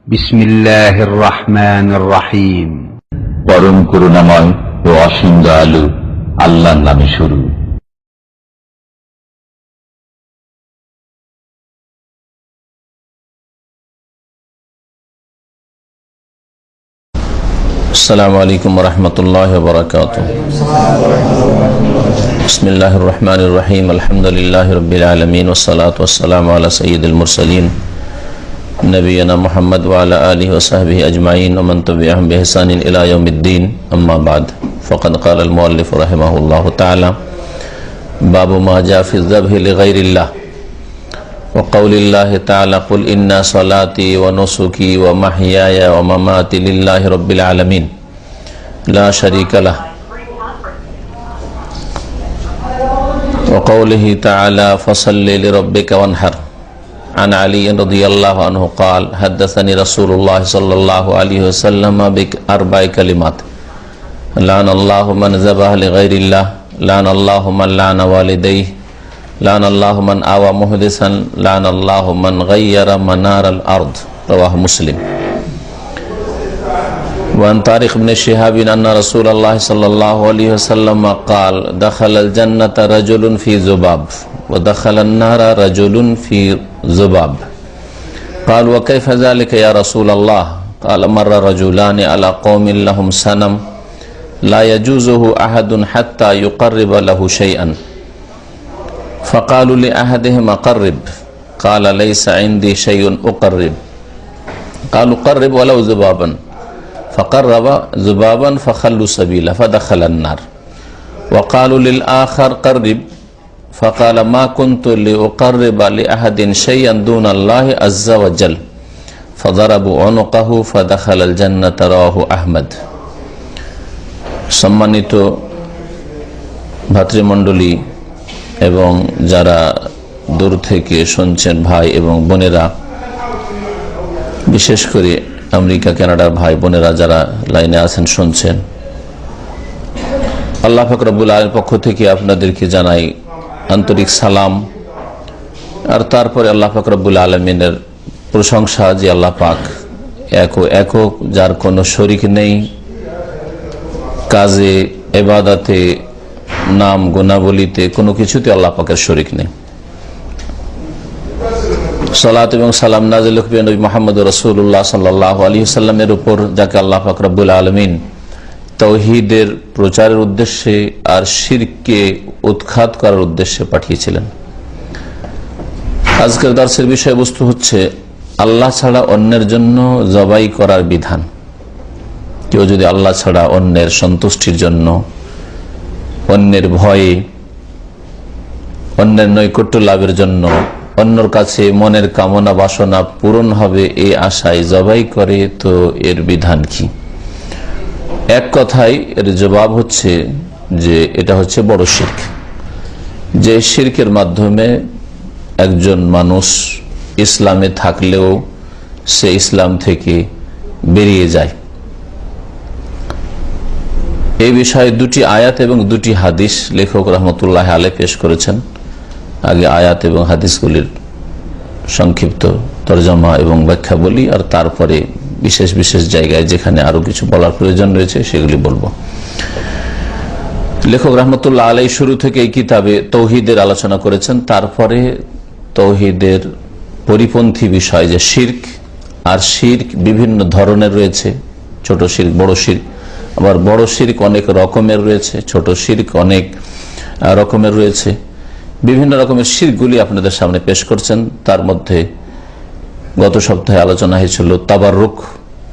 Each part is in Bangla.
বিসমিল্লাহির রহমানির রহিম। পরম করুণাময় ও অসীম দয়ালু আল্লাহর নামে শুরু। আসসালামু আলাইকুম ওয়া রাহমাতুল্লাহি ওয়া বারাকাতুহু। বিসমিল্লাহির রহমানির রহিম। আলহামদুলিল্লাহি রাব্বিল আলামিন ওয়াস সালাতু ওয়াস সালামু আলা সাইয়্যিদিল মুরসালিন নবিয়িনা মুহাম্মদ ওয়া আলা আলিহি ওয়া সাহবিহি আজমাইন ওয়া মান তাবি'আহুম বিইহসানিন ইলা ইয়াউমিদ্দিন। আম্মা বা'দ। ফাকাদ ক্বালা আল মুআল্লিফ রাহিমাহুল্লাহু তাআলা বাবু মা জা ফি যাবহি লিগাইরিল্লাহ ওয়া কাউলিল্লাহি তাআলা কুল ইন্না সালাতি ওয়া নুসুকি ওয়া মাহইয়ায়া ওয়া মামাতি লিল্লাহি রাব্বিল আলামিন লা শারীকা লাহ ওয়া কাউলিহি তাআলা ফাসাল্লি লিরাব্বিকা ওয়ানহার। عن علي رضي الله عنه قال حدثني رسول الله صلى الله عليه وسلم بأربع كلمات: لعن الله من ذبح لغير الله، لعن الله من لعن والديه، لعن الله من آوى محدثا، لعن الله من غير منار الأرض. رواه مسلم. وعن طارق بن شهاب أن رسول الله صلى الله عليه وسلم قال دخل الجنة رجل في ذباب ودخل النار رجل في ذباب. قال وكيف ذلك يا رسول الله؟ قال مر رجلان على قوم لهم صنم لا يجوزه أحد حتى يقرب له شيئا، فقالوا لأحدهما قرب، قال ليس عندي شيء أقرب. قالوا قرب ولو ذبابا، فقرب ذبابا فخلوا سبيله فدخل النار. وقالوا للآخر قرب، فقال ما كنت لأقرب لأحد شيئا دون الله عز وجل، فضربوا عنقه فدخل الجنة. رواه أحمد. সম্মানিত ভাতৃমণ্ডলী এবং যারা দূর থেকে শুনছেন ভাই এবং বোনেরা, বিশেষ করে আমেরিকা কানাডার ভাই বোনেরা যারা লাইনে আছেন শুনছেন, আল্লাহ পাক রব্বুল আলামিনের পক্ষ থেকে আপনাদেরকে জানাই আন্তরিক সালাম। আর তারপরে আল্লাহ পাক রব্বুল আলামিনের প্রশংসা যে আল্লাহ পাক একক, যার কোনো শরীক নেই, কাজে, ইবাদতে, নাম গুণাবলীতে কোনো কিছুতে আল্লাহ পাকের শরীক নেই। সালাত এবং সালাম নাযিল হোক নবী মুহাম্মদ রাসূলুল্লাহ সাল্লাল্লাহু আলাইহি ওয়াসাল্লামের উপর, যাকে আল্লাহ পাক রব্বুল আলামিন তাওহীদের প্রচারের উদ্দেশ্যে আর শিরককে উৎখাত করার উদ্দেশ্যে পাঠিয়েছিলেন। আজকের দর্শের বিষয়বস্তু হচ্ছে আল্লাহ ছাড়া অন্যের জন্য জবাই করার বিধান। কেউ যদি আল্লাহ ছাড়া অন্যের সন্তুষ্টির জন্য, অন্যের ভয়ে, অন্যের নৈকট্য লাভের জন্য, অন্যর কাছে মনের কামনা বাসনা পূরণ হবে এই আশায় জবাই করে, তো এর বিধান কি? এক কথায় এর জবাব হচ্ছে যে এটা হচ্ছে বড় শিরক, যে শিরকের মাধ্যমে একজন মানুষ ইসলামে থাকলেও সে ইসলাম থেকে বেরিয়ে যায়। এই বিষয়ে দুটি আয়াত এবং দুটি হাদিস লেখক রহমতুল্লাহ আলাইহি পেশ করেছেন। আগে আয়াত এবং হাদিসগুলির সংক্ষিপ্ত তরজমা এবং ব্যাখ্যা বলি, আর তারপরে বিশেষ বিশেষ জায়গায় যেখানে আরো কিছু বলার প্রয়োজন রয়েছে সেগুলি বলবো। লেখক রহমতুল্লাহ আলাইহি শুরু থেকে এই কিতাবে তৌহিদের আলোচনা করেছেন, তারপরে তৌহিদের পরিপন্থী বিষয় যে শিরক, আর শিরক বিভিন্ন ধরনের রয়েছে, ছোট শিরক, বড় শিরক, আবার বড় শিরক অনেক রকমের রয়েছে, ছোট শিরক অনেক রকমের রয়েছে। বিভিন্ন রকমের শিরকগুলি আপনাদের সামনে পেশ করছেন। তার মধ্যে গত সপ্তাহে আলোচনা হয়েছিল তাবাররুক।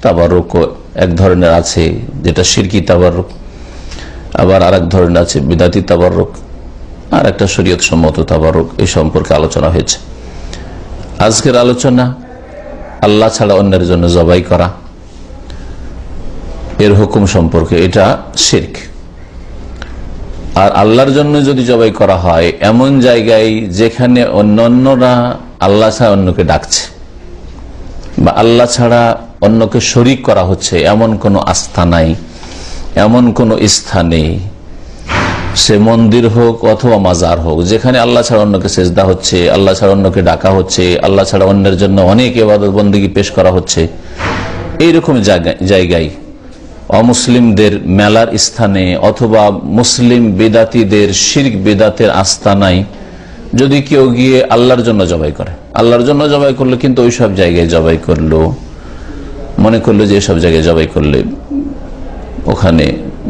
তাবাররুক এক ধরনের আছে যেটা শিরকি তাবাররুক, আবার আর এক ধরনের আছে বিদাতি তাবাররুক, আর একটা শরীয়ত সম্মত তাবাররুক। এই সম্পর্কে আলোচনা হয়েছে। আজকের আলোচনা আল্লাহ ছাড়া অন্যের জন্য জবাই করা, এর হুকুম সম্পর্কে। এটা শিরক। আর আল্লাহর জন্য যদি জবাই করা হয় এমন জায়গায় যেখানে অন্যরা আল্লাহ ছাড়া অন্যকে ডাকছে, বা আল্লাহ ছাড়া অন্যকে শরীক করা হচ্ছে, এমন কোনো আস্থা নাই, এমন কোনো স্থানে সে মন্দির হোক অথবা মাজার হোক, যেখানে আল্লাহ ছাড়া অন্যকে সেজদা হচ্ছে, আল্লাহ ছাড়া অন্যকে ডাকা হচ্ছে, আল্লাহ ছাড়া অন্যের জন্য অনেক ইবাদত বন্দেগী পেশ করা হচ্ছে, এইরকম জায়গায় অমুসলিমদের মেলার স্থানে অথবা মুসলিম বেদাতীদের শিরক বেদাতের আস্তানায় যদি কেউ গিয়ে আল্লাহর জন্য জবাই করে, আল্লাহর জন্য জবাই করলো কিন্তু ওই সব জায়গায় জবাই করলো, মনে করলো যে এসব জায়গায় জবাই করলে ওখানে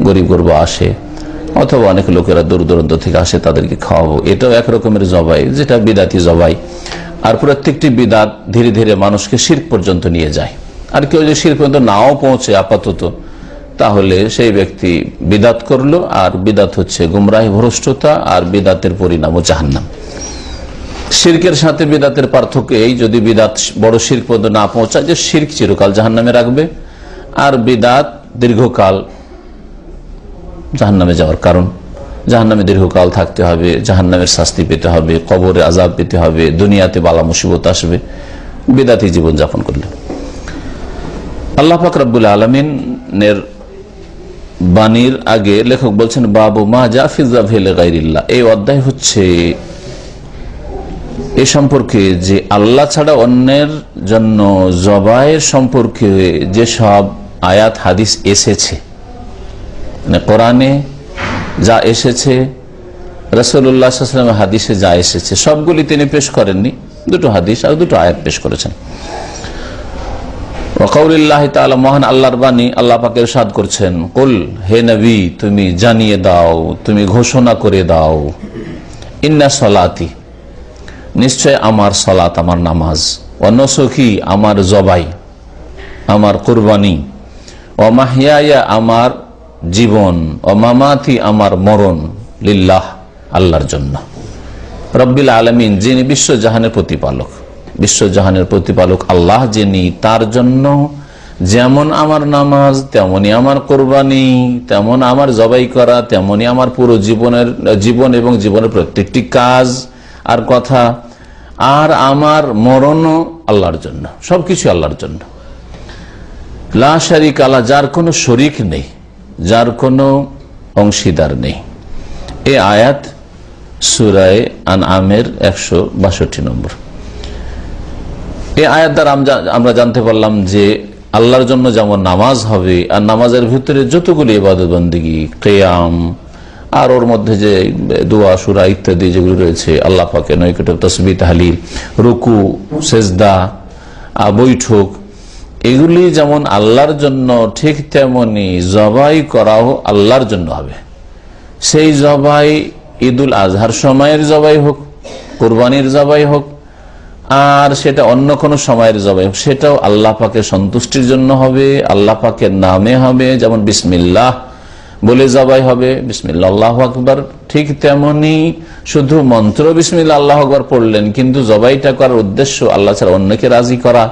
গরিব গুরবা আসে অথবা অনেক লোকেরা দূর দূরান্ত থেকে আসে, তাদেরকে খাওয়াবো, এটাও একরকমের জবাই, যেটা বিদাতি জবাই। আর প্রত্যেকটি বিদাত ধীরে ধীরে মানুষকে শিরক পর্যন্ত নিয়ে যায়। আর কেউ যদি শিরক পর্যন্ত নাও পৌঁছে আপাতত, তাহলে সেই ব্যক্তি বিদাত করলো, আর বিদাত হচ্ছে গুমরাহি ভ্রষ্টতা, আর বিদাতের পরিণামও জাহান্নাম। শিরকের সাথে বিদাতের পার্থক্য এই, যদি বিদাত বড় শিরক পর্যন্ত না পৌঁছায়, যে শিরক চিরকাল জাহান্নামে রাখবে, আর বিদাত দীর্ঘকাল জাহান্নামে যাওয়ার কারণ, জাহান্নামে দীর্ঘকাল থাকতে হবে, জাহান্নামের শাস্তি পেতে হবে, কবরে আযাব পেতে হবে, দুনিয়াতে বালা মুসিবত আসবে বিদাতি জীবন যাপন করলে। আল্লাহ পাক রব্বুল আলামিনের বাণীর আগে লেখক বলছেন বাবু মা জা ফি যাবহি লিগাইরিল্লাহ। এই অধ্যায় হচ্ছে এই সম্পর্কে যে আল্লাহ ছাড়া অন্যের জন্য জবাইয়ের সম্পর্কে যেসব আয়াত হাদিস এসেছে, মানে কোরআনে যা এসেছে, রাসূলুল্লাহ সাল্লাল্লাহু আলাইহি ওয়াসাল্লামের হাদিসে যা এসেছে, সবগুলি তিনি পেশ করেননি, দুটো হাদিস আর দুটো আয়াত পেশ করেছেন। ওয়াকাউলিল্লাহি তাআলা, মহান আল্লাহর বাণী, আল্লাহ পাক ইরশাদ করছেন, কুল, হে নবী তুমি জানিয়ে দাও, তুমি ঘোষণা করে দাও, ইন্না সলাতি, নিশ্চয় আমার সালাত, আমার নামাজ, ওয়া নুসুকি, আমার জবাই, আমার কুরবানি, ওয়া মাহইয়ায়া, আমার জীবন, ওয়া মামাতি, আমার মরণ, লিল্লাহ, আল্লাহর জন্য, রব্বিল আলামিন, যিনি বিশ্বজাহানের প্রতিপালক, বিশ্বজাহানের প্রতিপালক আল্লাহ যিনি, তার জন্য যেমন আমার নামাজ, তেমনি আমার কোরবানি, তেমন আমার জবাই করা, তেমনি আমার পুরো জীবন এবং জীবনের প্রত্যেকটি কাজ আর কথা, আর আমার মরণও আল্লাহর জন্য, সবকিছু আল্লাহর জন্য। লা শারিকা লাহু, যার কোনো শরিক নেই, যার কোনো অংশীদার নেই। এই আয়াত সূরা আনআমের 162 নম্বর। এই আয়াত দ্বারা আমরা জানতে পারলাম যে আল্লাহর জন্য যেমন নামাজ হবে, আর নামাজের ভিতরে যতগুলি ইবাদত বন্দেগী, কিয়াম, আর ওর মধ্যে যে দোয়া, সূরা ইত্যাদি যেগুলো রয়েছে, আল্লাহ পাকের নৈকট্য, তাসবিহ, তাহলিল, রুকু, সেজদা, বৈঠক, এগুলি যেমন আল্লাহর জন্য, ঠিক তেমনি জবাই করাও আল্লাহর জন্য হবে। সেই জবাই ঈদুল আজহার সময়ের জবাই হোক, কুরবানির জবাই হোক, আর সেটা অন্য কোনো সময়ের জবাই হোক, সেটাও আল্লাহ পাকের সন্তুষ্টির জন্য হবে, আল্লাহ পাকের নামে হবে। যেমন বিসমিল্লাহ বলে জবাই হবে, বিসমিল্লাহ আল্লাহু আকবার, ঠিক তেমনি শুধু মন্ত্র বিসমিল্লাহ আল্লাহু আকবার পড়লেন, কিন্তু জবাইটা করার উদ্দেশ্য আল্লাহ ছাড়া অন্যকে রাজি করা,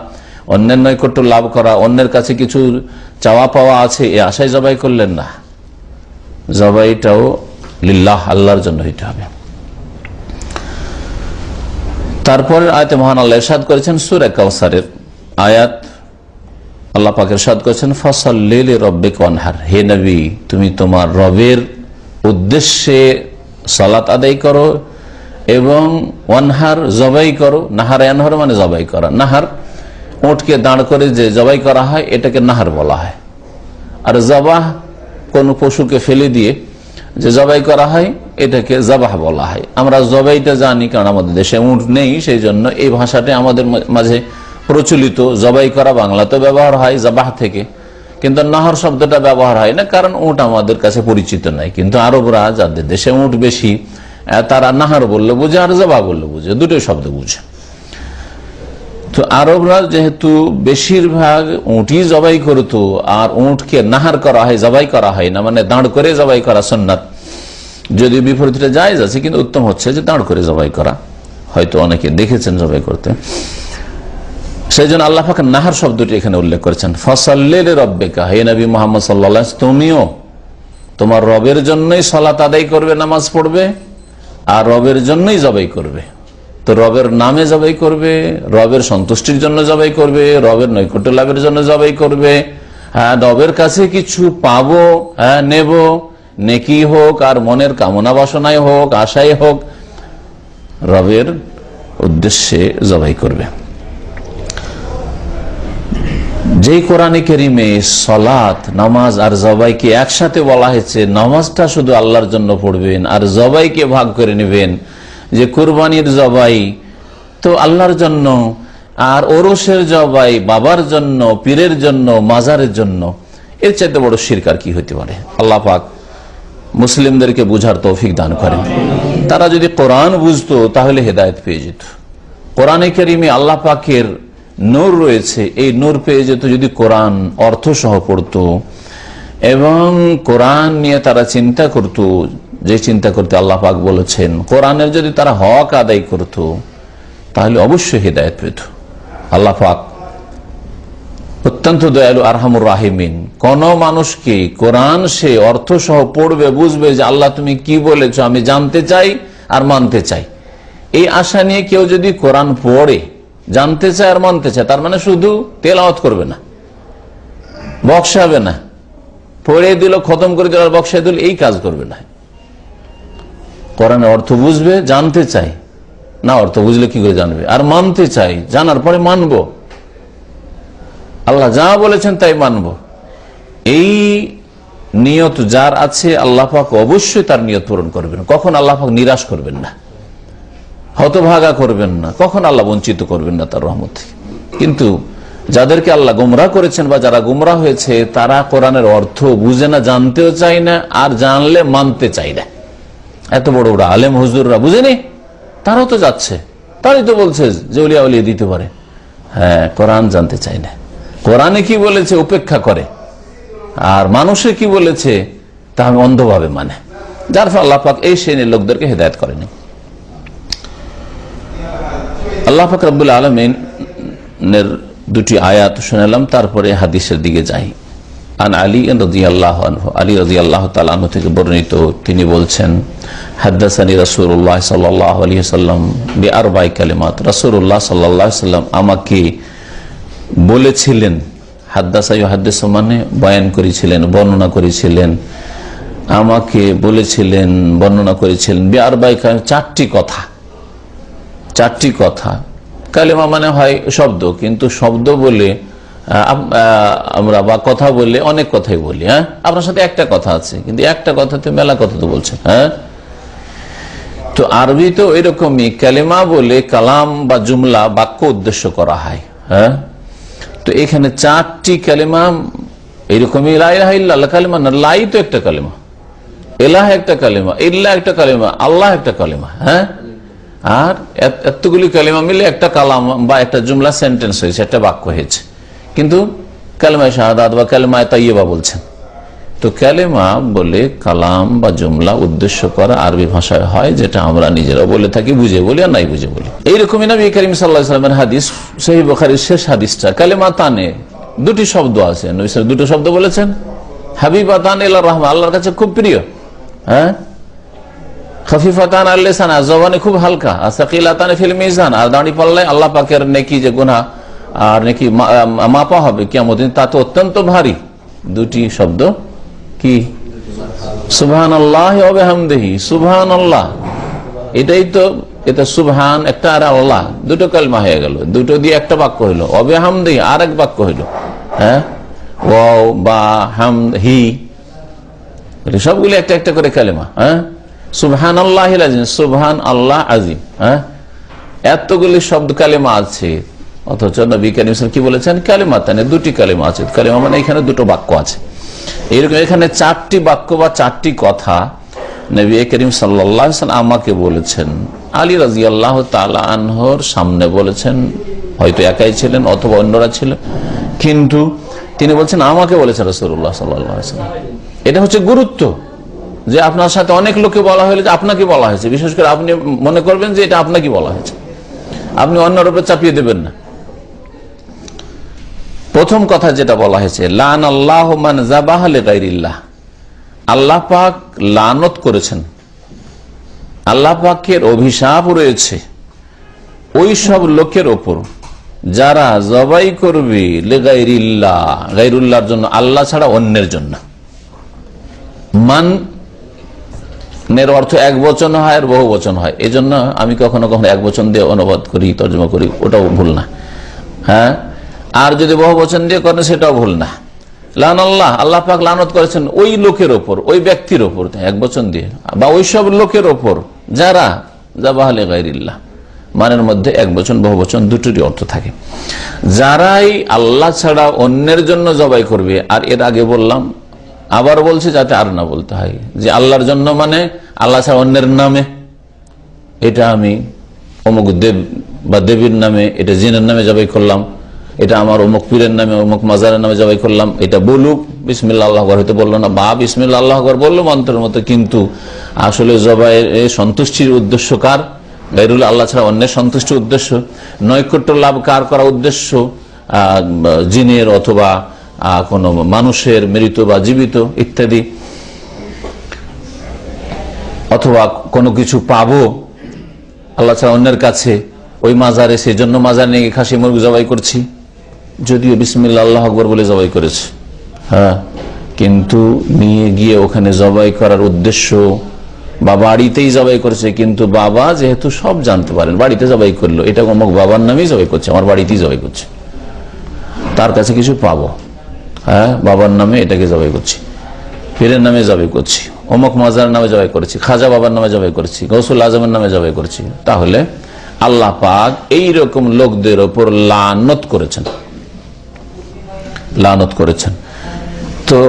অন্যের নৈকট্য লাভ করা, অন্যের কাছে কিছু চাওয়া পাওয়া আছে এ আশায় জবাই করলেন না, জবাইটাও লিল্লাহ, আল্লাহর জন্য হইতে হবে। তারপরে আয়াতে মহান আল্লাহ ইরশাদ করেছেন সূরা কাউসারের আয়াত, আল্লাহ পাক ইরশাদ করেছেন ফাসাল্লি লিরাব্বিকা ওয়ানহার, হে নবী তুমি তোমার রবের উদ্দেশ্যে সালাত আদায় করো এবং ওয়ানহার, জবাই করো। নাহার, আনহার মানে জবাই করা। নাহার উটকে দাঁড় করে যে জবাই করা হয় এটাকে নাহার বলা হয়, আর জবাহ কোন পশুকে ফেলে দিয়ে যে জবাই করা হয় এটাকে জবাহ বলা হয়। আমরা জবাইটা জানি কারণ আমাদের দেশে উট নেই, সেই জন্য এই ভাষাটা আমাদের মাঝে প্রচলিত। জবাই করা বাংলাতে ব্যবহার হয় জবাহ থেকে, কিন্তু নাহর শব্দটা ব্যবহার হয় না, কারণ উট আমাদের কাছে পরিচিত নাই। কিন্তু আরবরা, যাদের দেশে উট বেশি, তারা নাহার বললে বুঝে আর জবাহ বললে বুঝে, দুটোই শব্দ বুঝে। তো আরবরা যেহেতু বেশিরভাগ উটই জবাই করতো, আর উটকে নাহার করা হয়, জবাই করা হয় না, মানে দাঁড় করে জবাই করা সুন্নাত, যদি বিপরীতটা জায়েজ আছে, কিন্তু উত্তম হচ্ছে যে দাঁড় করে জবাই করা। হয়তো অনেকে দেখেছেন জবাই করতে, সেই জন্য আল্লাহ পাক নাহার শব্দটি এখানে উল্লেখ করেছেন। ফাসাল্লি লিরাব্বিকা, হে নবী মুহাম্মদ সাল্লাল্লাহু আলাইহি ওয়াসাল্লাম তুমিও তোমার রবের জন্যই সালাত আদায় করবে, নামাজ পড়বে, আর রবের জন্যই জবাই করবে। তো রবের নামে জবাই করবে, রবের সন্তুষ্টির জন্য জবাই করবে, রবের নৈকট্য লাভের জন্য জবাই করবে, হ্যাঁ রবের কাছে কিছু পাবো, হ্যাঁ নেব, নেকি হোক আর মনের কামনা বাসনায় হোক, আশাই হোক, রবের উদ্দেশ্যে জবাই করবে। যেই কোরআনে কারিমে সালাত, নামাজ আর জবাইকে একসাথে বলা হয়েছে, নামাজটা শুধু আল্লাহর জন্য পড়বেন আর জবাইকে ভাগ করে নেবেন, যে কুরবানির জবাই তো আল্লাহর জন্য, আর ওরসের জবাই বাবার জন্য, পীরের জন্য, মাজারের জন্য, এর চাইতে বড় শিরক আর কি হতে পারে। আল্লাহ পাক মুসলিমদেরকে বুঝার তৌফিক দান করেন। তারা যদি কোরআন বুঝতো তাহলে হেদায়েত পেয়ে যেত। কোরআনে কারিমে আল্লাহ পাকের নূর রয়েছে, এই নূর পেয়ে যেত যদি কোরআন অর্থ সহ পড়তো এবং কোরআন নিয়ে তারা চিন্তা করত, যে চিন্তা করতে আল্লাহ পাক বলেছেন, কোরআনের যদি তারা হক আদায় করত তাহলে অবশ্যই হেদায়েত পেত। আল্লাহ পাক অত্যন্ত দয়ালু, আরহামুর রাহিমিন। কোন মানুষকে কোরআন সে অর্থ সহ পড়বে, বুঝবে যে আল্লাহ তুমি কি বলেছো, আমি জানতে চাই আর মানতে চাই, এই আশা নিয়ে কেউ যদি কোরআন পড়ে, জানতে চায় আর মানতে চায়, তার মানে শুধু তেলাওয়াত করবে না, বক্সাবে না, পড়ে দিল খতম করে দিল আর বক্সায় দিল, এই কাজ করবে না। কোরআনের অর্থ বুঝবে, জানতে চাই না, অর্থ বুঝলে কি করে জানবে, আর মানতে চাই, জানার পরে মানবো, আল্লাহ যা বলেছেন তাই মানব, এই নিয়ত যার আছে আল্লাহ পাক অবশ্যই তার নিয়ত পূরণ করবেন। কখন আল্লাহ পাক নিরাশ করবেন না, হতভাগা করবেন না, কখন আল্লাহ বঞ্চিত করবেন না তার রহমত থেকে। কিন্তু যাদেরকে আল্লাহ গুমরাহ করেছেন বা যারা গুমরাহ হয়েছে, তারা কোরআনের অর্থ বুঝে না, জানতেও চায় না, আর জানলে মানতে চায় না। এত বড় বড় আলেম হুজুররা বুঝেনি, তারাও তো যাচ্ছে, তারাই তো বলছে যে উলিয়া উলিয়া দিতে পারে, হ্যাঁ, কোরআন জানতে চায় না, কোরআনে কি বলেছে উপেক্ষা করে, আর মানুষে কি বলেছে তা আমি অন্ধভাবে মানে, যার ফলে আল্লাহ পাক এই শ্রেণীর লোকদেরকে হেদায়েত করেনি। আল্লাহ পাক রব্বুল আলামিনের দুটি আয়াত শুনালাম, তারপরে হাদিসের দিকে যাই। আন আলী রাদিয়াল্লাহু আনহু, আলী রাদিয়াল্লাহু তাআলা আনহু থেকে বর্ণিত, তিনি বলছেন, হাদ্দাসানি রাসূলুল্লাহ সাল্লাল্লাহু আলাইহি ওয়াসাল্লাম বিআরবা'i কালিমাত, রাসূলুল্লাহ সাল্লাল্লাহু আলাইহি ওয়াসাল্লাম আমাকে বলেছিলেন, হাদ্দাসা ইউহাদ্দিসু মানে বয়ান করেছিলেন, বর্ণনা করেছিলেন, আমাকে বলেছিলেন, বর্ণনা করেছিলেন, বিআরবা'i চারটি কথা, চারটি কথা। কালিমা মানে হয় শব্দ, কিন্তু শব্দ বলে আমরা বা কথা বললে অনেক কথাই বলি, হ্যাঁ, আপনার সাথে একটা কথা আছে, কিন্তু একটা কথাতে মেলা কথা তো বলছেন, হ্যাঁ। তো আরবি তো এরকমই, কালিমা বলে কালাম বা জুমলা, বাক্য উদ্দেশ্য করা হয়, হ্যাঁ। তো এখানে চারটি কালিমা এরকমই, লা ইলাহা ইল্লাল্লাহ কালিমা না, লাই তো একটা কালিমা, ইলাহ একটা কালিমা, ইল্লাহ একটা কালিমা, আল্লাহ একটা কালিমা, হ্যাঁ। আর এতগুলি কালিমা মিলে একটা কালাম বা একটা জুমলা সেন্টেন্স হয়েছে, একটা বাক্য হয়েছে, কিন্তু কালিমায়ে শাহাদাত বা কালিমায়ে তাইয়্যিবা বলছেন। তো কালিমা বলে কালাম বা জুমলা উদ্দেশ্য করা আরবি ভাষায় হয়, যেটা আমরা নিজেরা বলে থাকি, বুঝে বলি আর নাই বুঝে বলি। এইরকমই নবী করিম সাল্লাল্লাহু আলাইহি ওয়াসাল্লামের হাদিস, সহিহ বুখারীর শেষ হাদিসটা, কালিমাতানে, দুটি শব্দ আছে, নবী সাল্লাল্লাহু দুটো শব্দ বলেছেন, হাবিবাতান ইলার রাহমান, আল্লাহর কাছে খুব প্রিয়, হ্যাঁ, খফিফাতান আল লিসান, জবানে খুব হালকা, সাকিলাতান ফিল মিজান, আর দাঁড়ি পাল্লায় আল্লাহ পাকের নেকি যে গুনাহ আর নেকি মাপা হবে কিয়ামত দিন, তা তো অত্যন্ত ভারী। দুটি শব্দ কি, সুবহানাল্লাহি ওয়া বিহামদিহি, সুবহানাল্লাহ, এটাই তো, এটা সুবহান একটা আর আল্লাহ, দুটো কালিমা হয়ে গেল, দুটো দিয়ে একটা বাক্য হইলো, ওয়া বিহামদিহি আর এক বাক্য হইলো, হ্যাঁ, ওয়াও বা হামহি, সবগুলি একটা একটা করে কালিমা, হ্যাঁ। সুবহানাল্লাহিল আযীম, সুবহান আল্লাহ আজিম, হ্যাঁ, এতগুলি শব্দ কালিমা আছে, অথচ নবী করিম সাল্লাল্লাহু আলাইহি ওয়াসাল্লাম কি বলেছেন, কালিমাতানে, দুটি কালিমা আছে, কালিমা মানে এখানে দুটো বাক্য আছে। এরকম এখানে চারটি বাক্য বা চারটি কথা নবী করিম সাল্লাল্লাহু আলাইহি ওয়াসাল্লাম আমাকে বলেছেন, আলী রাদিয়াল্লাহু তাআলা আনহুর সামনে বলেছেন, হয়তো একাই ছিলেন অথবা অন্যরা ছিলেন, কিন্তু তিনি বলছেন আমাকে বলেছেন রাসূলুল্লাহ সাল্লাল্লাহু আলাইহি ওয়াসাল্লাম। এটা হচ্ছে গুরুত্ব, যে আপনার সাথে অনেক লোকে বলা হলে যে আপনাকে বলা হয়েছে, বিশেষ করে আপনি মনে করবেন যে এটা আপনাকে বলা হয়েছে, আপনি অন্যের উপরে চাপিয়ে দেবেন না। প্রথম কথা যেটা বলা হয়েছে, লান আল্লাহ মান যাবাহা লিগাইরিল্লাহ, আল্লাহ পাক লানত করেছেন, আল্লাহ পাকের অভিশাপ রয়েছে ওই সব লোকের ওপর যারা জবাই করবে লিগাইরিল্লাহ, গায়রুল্লাহর জন্য, আল্লাহ ছাড়া অন্যের জন্য। মান এর অর্থ এক বচন হয় আর বহু বচন হয়, এই জন্য আমি কখনো কখনো এক বচন দিয়ে অনুবাদ করি, তর্জমা করি, ওটাও ভুল না। হ্যাঁ, আর যদি বহু বচন দিয়ে করেন সেটাও ভুল না। লান আল্লাহ, আল্লাহ পাক লানত করেছেন ওই লোকের ওপর, ওই ব্যক্তির ওপর, এক বচন দিয়ে, বা ওই সব লোকের ওপর যারা যাবাহলে গায়রিল্লাহ, মানের মধ্যে এক বচন বহু বচন দুটোরই অর্থ থাকে। যারাই আল্লাহ ছাড়া অন্যের জন্য জবাই করবে, আর এর আগে বললাম, আবার বলছে যাতে আর না বলতে হয় যে আল্লাহর জন্য মানে আল্লাহ ছাড়া অন্যের নামে, এটা আমি অমুক দেব বা দেবীর নামে, এটা জিনের নামে জবাই করলাম, এটা আমার অমুক পীরের নামে অমুক মাজারের নামে জবাই করলাম, এটা বলুক বিসমিল্লাহ আল্লাহু আকবার, হয়তো বললো না, বা বিসমিল্লাহ আল্লাহু আকবার বললো মন্ত্রের মতো, কিন্তু আসলে জবাইয়ের সন্তুষ্টির উদ্দেশ্য কার? গায়রুল আল্লাহ ছাড়া অন্যের সন্তুষ্টির উদ্দেশ্য, নৈকট্য লাভ কার করা উদ্দেশ্য? জিনের অথবা কোন মানুষের, মৃত বা জীবিত ইত্যাদি, অথবা কোনো কিছু পাবো আল্লাহ ছাড়া অন্যের কাছে ওই মাজারে, সেই জন্য মাজার নিয়ে খাসি মুরগি জবাই করছি, যদিও বিসমিল্লাহ আল্লাহু আকবার বলে জবাই করেছে। হ্যাঁ, কিন্তু নিয়ে গিয়ে ওখানে জবাই করার উদ্দেশ্য, বা বাড়িতেই জবাই করেছে, কিন্তু বাবা যেহেতু সব জানতে পারেন, বাড়িতে জবাই করলো, এটা অমুক বাবার নামেই জবাই করছে, আমার বাড়িতেই জবাই করছে, তার কাছে কিছু পাবো, হ্যাঁ বাবার নামে এটাকে জবাই করছি, পীরের নামে জবাই করছি, অমুক মাজার নামে জবাই করেছি, খাজা বাবার নামে জবাই করছি, গৌসুল আজমের নামে জবাই করছি, তাহলে আল্লাহ পাক এইরকম লোকদের ওপর লানত করেছেন, লানত করেছেন। তো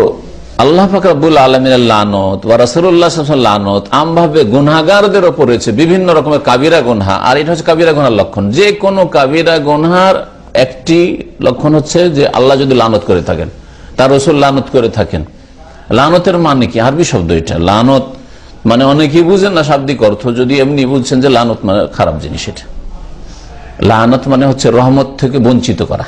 আল্লাহ পাক রব্বুল আলামিনের লানত বা রাসূলুল্লাহ সাল্লাল্লাহু আলাইহি ওয়াসাল্লাম লানত আমভাবে গুনাহগারদের ওপর রয়েছে, বিভিন্ন রকমের কাবিরা গুনাহ। আর এটা হচ্ছে কাবিরা গুনাহর লক্ষণ। যে কোনো কাবিরা গুনাহর একটি লক্ষণ হচ্ছে যে আল্লাহ যদি লানত করে থাকেন, তার রাসূল লানত করে থাকেন। লানতের মানে কি? আরবি শব্দ এটা। লানত মানে অনেকেই বুঝেন না শাব্দিক অর্থ, যদি এমনি বুঝছেন যে লানত মানে খারাপ জিনিস। এটা লানত মানে হচ্ছে রহমত থেকে বঞ্চিত করা।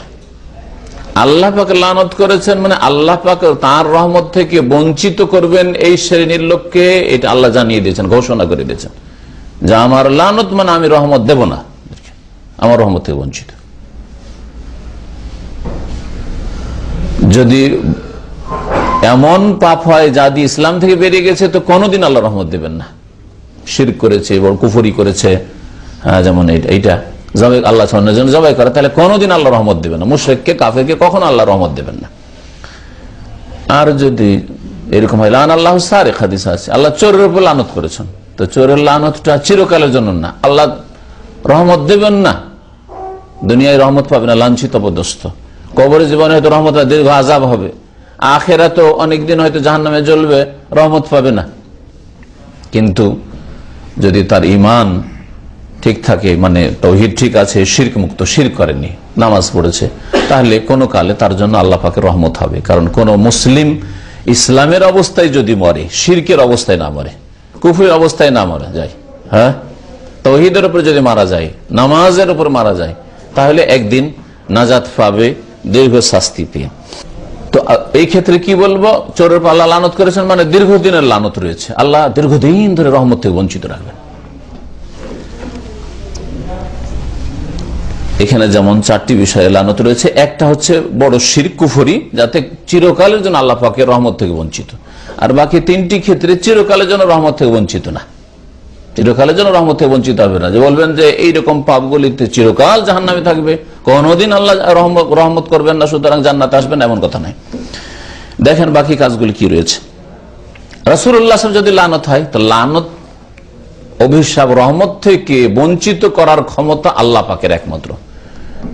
আল্লাহ পাক লানত করেছেন মানে আল্লাহ পাক তার রহমত থেকে বঞ্চিত করবেন এই শ্রেণীর লোককে, এটা আল্লাহ জানিয়ে দিয়েছেন, ঘোষণা করে দিয়েছেন যে আমার লানত মানে আমি রহমত দেব না, আমার রহমত থেকে বঞ্চিত। যদি এমন পাপ হয় যা দিয়ে ইসলাম থেকে বেরিয়ে গেছে, তো কোনোদিন আল্লাহ রহমত দেবেন না। শিরক করেছে, বড় কুফরি করেছে, যেমন এইটা জবাই আল্লাহ ছাড়ার জন্য জবাই করে, তাহলে কোনোদিন আল্লাহ রহমত দেবেন না। মুশরিককে, কাফেরকে কখনো আল্লাহ রহমত দেবেন না। আর যদি এরকম হয়, লান আল্লাহু সারিক, হাদিস আছে, আল্লাহ চোরের উপর লানত করেছেন, তো চোরের লানতটা চিরকালের জন্য না, আল্লাহ রহমত দেবেন না, দুনিয়ায় রহমত পাবে না, লাঞ্ছিত অপদস্থ। কবরের জীবনে হয়তো রহমত দীর্ঘ আযাব হবে, আখিরাতেও অনেকদিন হয়তো জাহান্নামে জ্বলবে, রহমত পাবে না। কিন্তু যদি তার ঈমান ঠিক থাকে, মানে তাওহীদ ঠিক আছে, শিরক মুক্ত, শিরক করেনি, নামাজ পড়েছে, তাহলে কোনো কালে তার জন্য আল্লাহ পাকের রহমত হবে। কারণ কোন মুসলিম ইসলামের অবস্থায় যদি মরে, শিরকের অবস্থায় না মরে, কুফরের অবস্থায় না মারা যায়, হ্যাঁ তাওহীদের উপর যদি মারা যায়, নামাজের উপর মারা যায়, তাহলে একদিন নাজাত পাবে দীর্ঘ শাস্তি পেয়ে। তো এই ক্ষেত্রে কি বলবো, চোরের পর আল্লাহ লানত করেছেন মানে দীর্ঘদিনের লানত রয়েছে, আল্লাহ দীর্ঘদিন ধরে রহমত থেকে বঞ্চিত রাখবেন। এখানে যেমন চারটি বিষয়ে লানত রয়েছে, একটা হচ্ছে বড় শিরক, কুফরি, যাতে চিরকালের জন্য আল্লাহ পাকের রহমত থেকে বঞ্চিত। আর বাকি তিনটি ক্ষেত্রে চিরকালের জন্য রহমত থেকে বঞ্চিত না, চিরকালের জন্য রহমত থেকে বঞ্চিত হবে না। যে বলবেন যে এইরকম পাপগুলিতে চিরকাল জাহান্নামে থাকবে, কোনদিন আল্লাহ রহমত করবেন না, সুতরাং জান্নাতে আসবেন, এমন কথা নাই। দেখেন বাকি কাজগুলি কি রয়েছে। রাসূলুল্লাহ সাল্লাল্লাহু আলাইহি ওয়াসাল্লাম যদি লানত হয়, তো লানত, অভিশাপ, রহমত থেকে বঞ্চিত করার ক্ষমতা আল্লাহ পাকের একমাত্র।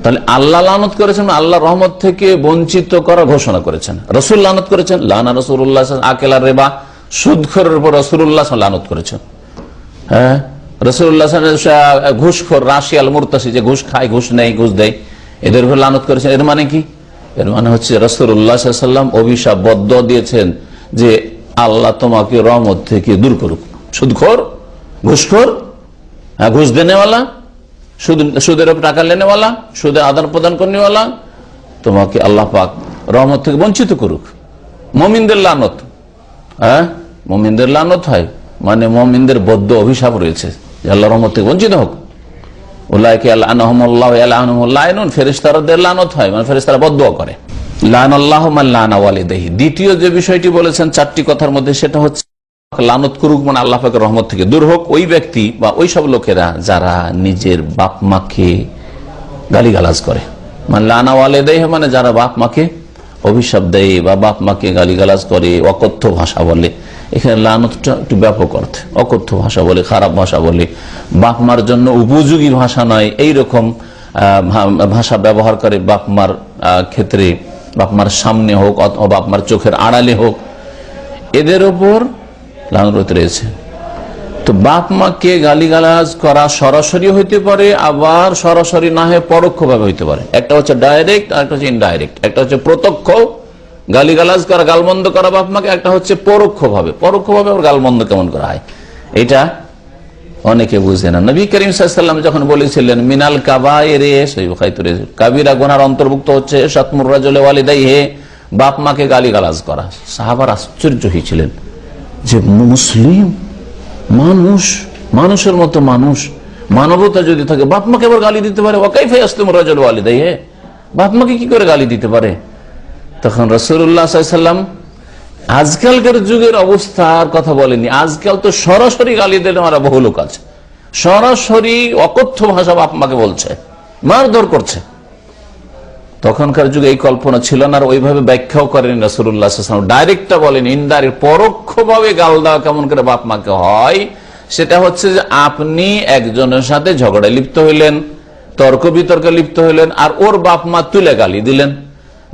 তাহলে আল্লাহ লানত করেছেন, আল্লাহ রহমত থেকে বঞ্চিত করার ঘোষণা করেছেন। রাসূল লানত করেছেন, লানা রাসূলুল্লাহ আকেলা রিবা, সুদখোরের উপর রাসূলুল্লাহ লানত করেছেন। হ্যাঁ, রাসূলুল্লাহ ঘুষখোর, রাশিয়াল, মুরতাসি, যে ঘুষ খায়, ঘুষ নেই, ঘুষ দেয়, এদের উপর লানত করেছেন। এর মানে কি? এর মানে হচ্ছে রাসূলুল্লাহ সাল্লাল্লাহু আলাইহি ওয়াসাল্লাম অভিশাপ, বদ্দুয়া দিয়েছেন যে আল্লাহ তোমাকে রহমত থেকে দূর করুক। সুদখোর, ঘুষখোর, ঘুষ দেনেওয়ালা, সুদের উপর টাকা লেনেওয়ালা, সুদের আদান প্রদান করনেওয়ালা, তোমাকে আল্লাহ পাক রহমত থেকে বঞ্চিত করুক। মুমিনদের লানত, হ্যাঁ মুমিনদের লানত হয় মানে মুমিনদের বদ্দুয়া, অভিশাপ রয়েছে যে আল্লাহ রহমত থেকে বঞ্চিত হোক। উলাইকা ইয়ালআনুহুমুল্লাহু ইয়ালআনুহুমুল লাইনুন, ফেরেশতাদের লানত হয় মানে ফেরেশতারা বদ্দুয়া করে। লানাল্লাহু মান লানা ওয়ালিদাইহি। দ্বিতীয় যে বিষয়টি বলেছেন চারটি কথার মধ্যে, সেটা হচ্ছে লানত করুক, মানে আল্লাহ পাকের রহমত থেকে দূর হোক ওই ব্যক্তি বা ওই সব লোকেরা যারা নিজের বাপ মাকে গালিগালাজ করে। মানে লানা ওয়ালিদাইহি, মানে যারা বাপ মাকে অভিশাপ দেয় বা বাপ মাকে গালিগালাজ করে, অকথ্য ভাষা বলে। এখানে লানতটা একটু ব্যাপক অর্থে, অকথ্য ভাষা বলে, খারাপ ভাষা বলে, বাপ মার জন্য উপযোগী ভাষা নয় এইরকম ভাষা ব্যবহার করে বাপ মার ক্ষেত্রে, বাপ মার সামনে হোক অথবা বাপ মার চোখের আড়ালে হোক, এদের ওপর লানত রয়েছে। তো বাপ মাকে গালিগালাজ করা সরাসরি হইতে পারে, আবার সরাসরি না হয়ে পরোক্ষ ভাবে হইতে পারে। একটা হচ্ছে ডাইরেক্ট, আর একটা হচ্ছে ইনডাইরেক্ট। একটা হচ্ছে প্রত্যক্ষ গালিগালাজ করা, গালমন্দ করা বাপ মাকে, একটা হচ্ছে পরোক্ষ ভাবে। পরোক্ষ ভাবে আবার গালমন্দ কেমন করা হয় এটা অনেকে বুঝে না। নবী করিম সাল্লাল্লাহু আলাইহি ওয়াসাল্লাম যখন বলেছিলেন মিনাল কাবায়েরে, কাবিরা গুনার অন্তর্ভুক্ত হচ্ছে শাতমুর রাজুলি ওয়ালিদাইহি, বাপ মাকে গালিগালাজ করা। সাহাবারা আশ্চর্য হয়েছিলেন যে মুসলিম মানুষ, মানুষের মতো মানুষ, মানবতা যদি থাকে, বাপ মাকে আবার গালি দিতে পারে। ওয়াকাইফা ইয়াসলিমুর রাজুলু ওয়ালিদাইহি, বাপ মাকে কি করে গালি দিতে পারে? তখন রাসূলুল্লাহ সাল্লাল্লাহু আলাইহি ওয়াসাল্লাম আজকালকার যুগের অবস্থার কথা বলেনি। আজকাল তো সরাসরি গালি দিলে মারা বহু লোক আছে, সরাসরি অকথ্য ভাষা বাপ মাকে বলছে, মারধর করছে। তখনকার যুগে এই কল্পনা ছিল না, আর ওইভাবে ব্যাখ্যাও করেন রাসূলুল্লাহ সাল্লাল্লাহু আলাইহি ওয়াসাল্লাম। ডাইরেক্টটা বলেন, ইনডাইরেক্ট পরোক্ষভাবে গাল দেওয়া কেমন করে বাপ মাকে হয়, সেটা হচ্ছে যে আপনি একজনের সাথে ঝগড়ায় লিপ্ত হইলেন, তর্ক বিতর্কে লিপ্ত হইলেন, আর ওর বাপ মা তুলে গালি দিলেন।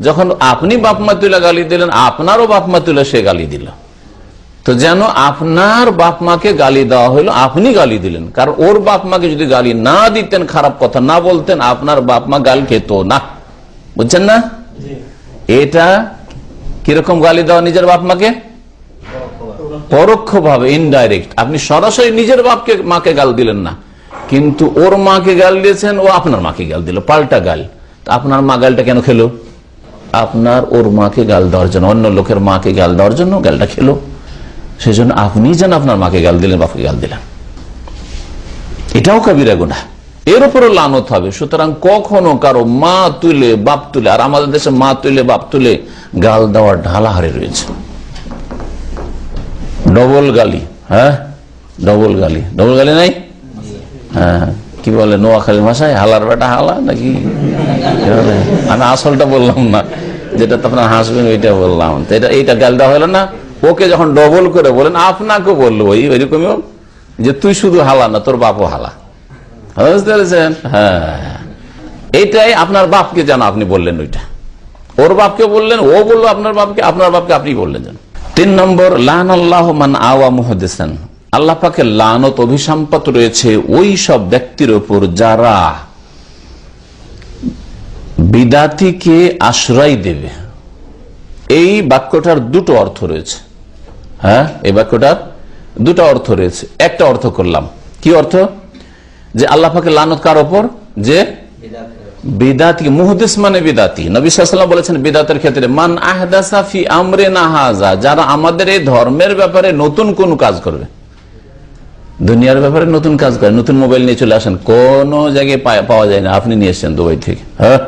যখন আপনি বাপ মা তুলে গালি দিলেন, আপনারও বাপ মা তুলে সে গালি দিল। তো যেন আপনার বাপ মাকে গালি দেওয়া হইলো, আপনি গালি দিলেন। কারণ ওর বাপ মাকে যদি গালি না দিতেন, খারাপ কথা না বলতেন, আপনার বাপ মা গাল খেত না। বুঝছেন না? এটা কিরকম গালি দেওয়া নিজের বাপ মাকে? পরোক্ষ ভাবে, ইনডাইরেক্ট। আপনি সরাসরি নিজের বাপকে মাকে গাল দিলেন না, কিন্তু ওর মাকে গাল দিয়েছেন, ও আপনার মাকে গাল দিল, পাল্টা গাল। আপনার মা গালটা কেন খেলো? আপনার ওর মাকে গাল দেওয়ার জন্য, অন্য লোকের মাকে গাল দেওয়ার জন্য গালটা খেলো। সেই জন্য আপনি যেন আপনার মাকে গাল দিলেন, বাপকে গাল দিলেন, এটাও কাবিরা গুনাহ, এর উপরও লানত হবে। সুতরাং কখনো কারো মা তুলে বাপ তুলে, আর আমাদের দেশে মা তুলে বাপ তুলে গাল দেওয়ার ঢালাহারে রয়েছে। ডবল গালি, হ্যাঁ ডবল গালি, ডবল গালি নাই? হ্যাঁ, কি বলে নোয়াখালীর ভাষায়, হালার বেটা হালা নাকি? আমি আসলটা বললাম না, যেটা আপনার হাসবেন ওইটা বললাম। তো এইটা গাল দেওয়া হলো না। ওকে যখন ডবল করে বলেন, আপনাকে বললো ওইরকমই, যে তুই শুধু হালা না, তোর বাপও হালা। বুঝতে পেরেছেন? হ্যাঁ, এইটাই আপনার বাপকে যেন আপনি বললেন, ওইটা ওর বাপকে বললেন, ও বললো আপনার বাপকে, আপনার বাপকে আপনি বললেন যেন। 3 নম্বর, লানাল্লাহু মান আওয়া মুহাদ্দিসান, আল্লাহ পাকের লানত, অভিসম্পাত রয়েছে ওই সব ব্যক্তির উপর যারা বিদাতিকে আশ্রয় দেবে। এই বাক্যটার দুটো অর্থ রয়েছে। হ্যাঁ, এই বাক্যটার দুটো অর্থ রয়েছে। একটা অর্থ করলাম, কি অর্থ? যে আল্লাহ পাকের লানত কার ওপর? যে বিদাতি, মুহদিস মানে বিদাতি। নবী সাল্লাল্লাহু আলাইহি ওয়াসাল্লাম বলেছেন বিদাতের ক্ষেত্রে, মান আহদাসা ফি আমরিনা হাযা, যারা আমাদের এই ধর্মের ব্যাপারে নতুন কোন কাজ করবে। দুনিয়ার ব্যাপারে নতুন কাজ করে, নতুন মোবাইল নিয়ে চলে আসেন, কোন জায়গায় পাওয়া যায় না, আপনি নিয়ে এসছেন দুবাই থেকে। হ্যাঁ,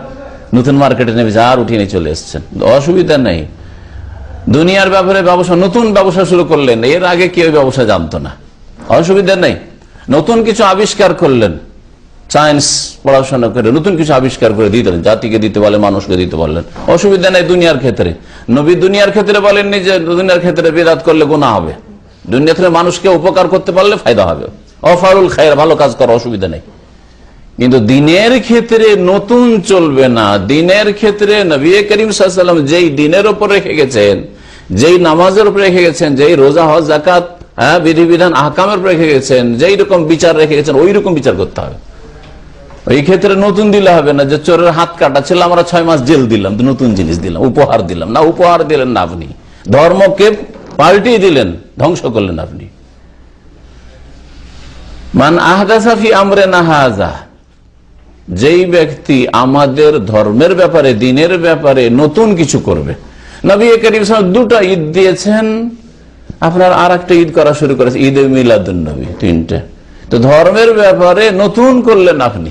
নতুন মার্কেটে নেবে, আর উঠিয়ে নিয়ে চলে এসছেন, অসুবিধা নেই। দুনিয়ার ব্যাপারে ব্যবসা, নতুন ব্যবসা শুরু করলেন, এর আগে কেউ ব্যবসা জানতো না, অসুবিধা নেই। নতুন কিছু আবিষ্কার করলেন, সায়েন্স পড়াশোনা করে নতুন কিছু আবিষ্কার করে দিতে, জাতিকে দিতে বলে, মানুষকে দিতে বললেন, অসুবিধা নেই। দুনিয়ার ক্ষেত্রে নবী দুনিয়ার ক্ষেত্রে বলেননি যে দুনিয়ার ক্ষেত্রে বিদআত করলে গুনাহ হবে। দুনিয়া থেকে মানুষকে উপকার করতে পারলে ফায়দা হবে, অফারুল খায়র, ভালো কাজ করা, অসুবিধা নেই। কিন্তু দিনের ক্ষেত্রে নতুন চলবে না। দিনের ক্ষেত্রে নবী করিম সাল্লাল্লাহু আলাইহি ওয়াসাল্লাম যেই দিনের উপর রেখে গেছেন, যেই নামাজের উপর রেখে গেছেন, যেই রোজা হজ যাকাত বিধিবিধান আহকামের উপর রেখে গেছেন, যেই রকম বিচার রেখে গেছেন, ওই রকম বিচার করতে হবে। ওই ক্ষেত্রে নতুন দিলে হবে না, যে চোরের হাত কাটা ছিল, আমরা 6 মাস জেল দিলাম, নতুন জিনিস দিলাম, উপহার দিলাম না। উপহার দিলেন না, আপনি ধর্মকে পাল্টিয়ে দিলেন, ধ্বংস করলেন আপনি। মান আহদাসা ফি আমরিনা হাযা, যেই ব্যক্তি আমাদের ধর্মের ব্যাপারে, দিনের ব্যাপারে নতুন কিছু করবে। নবী করিম সাল্লাল্লাহু আলাইহি ওয়াসাল্লাম 2টা ঈদ দিয়েছেন, আপনার আর একটা ঈদ করা শুরু করেছে, ঈদে মিলাদুন নবী, 3টে। তো ধর্মের ব্যাপারে নতুন করলেন আপনি।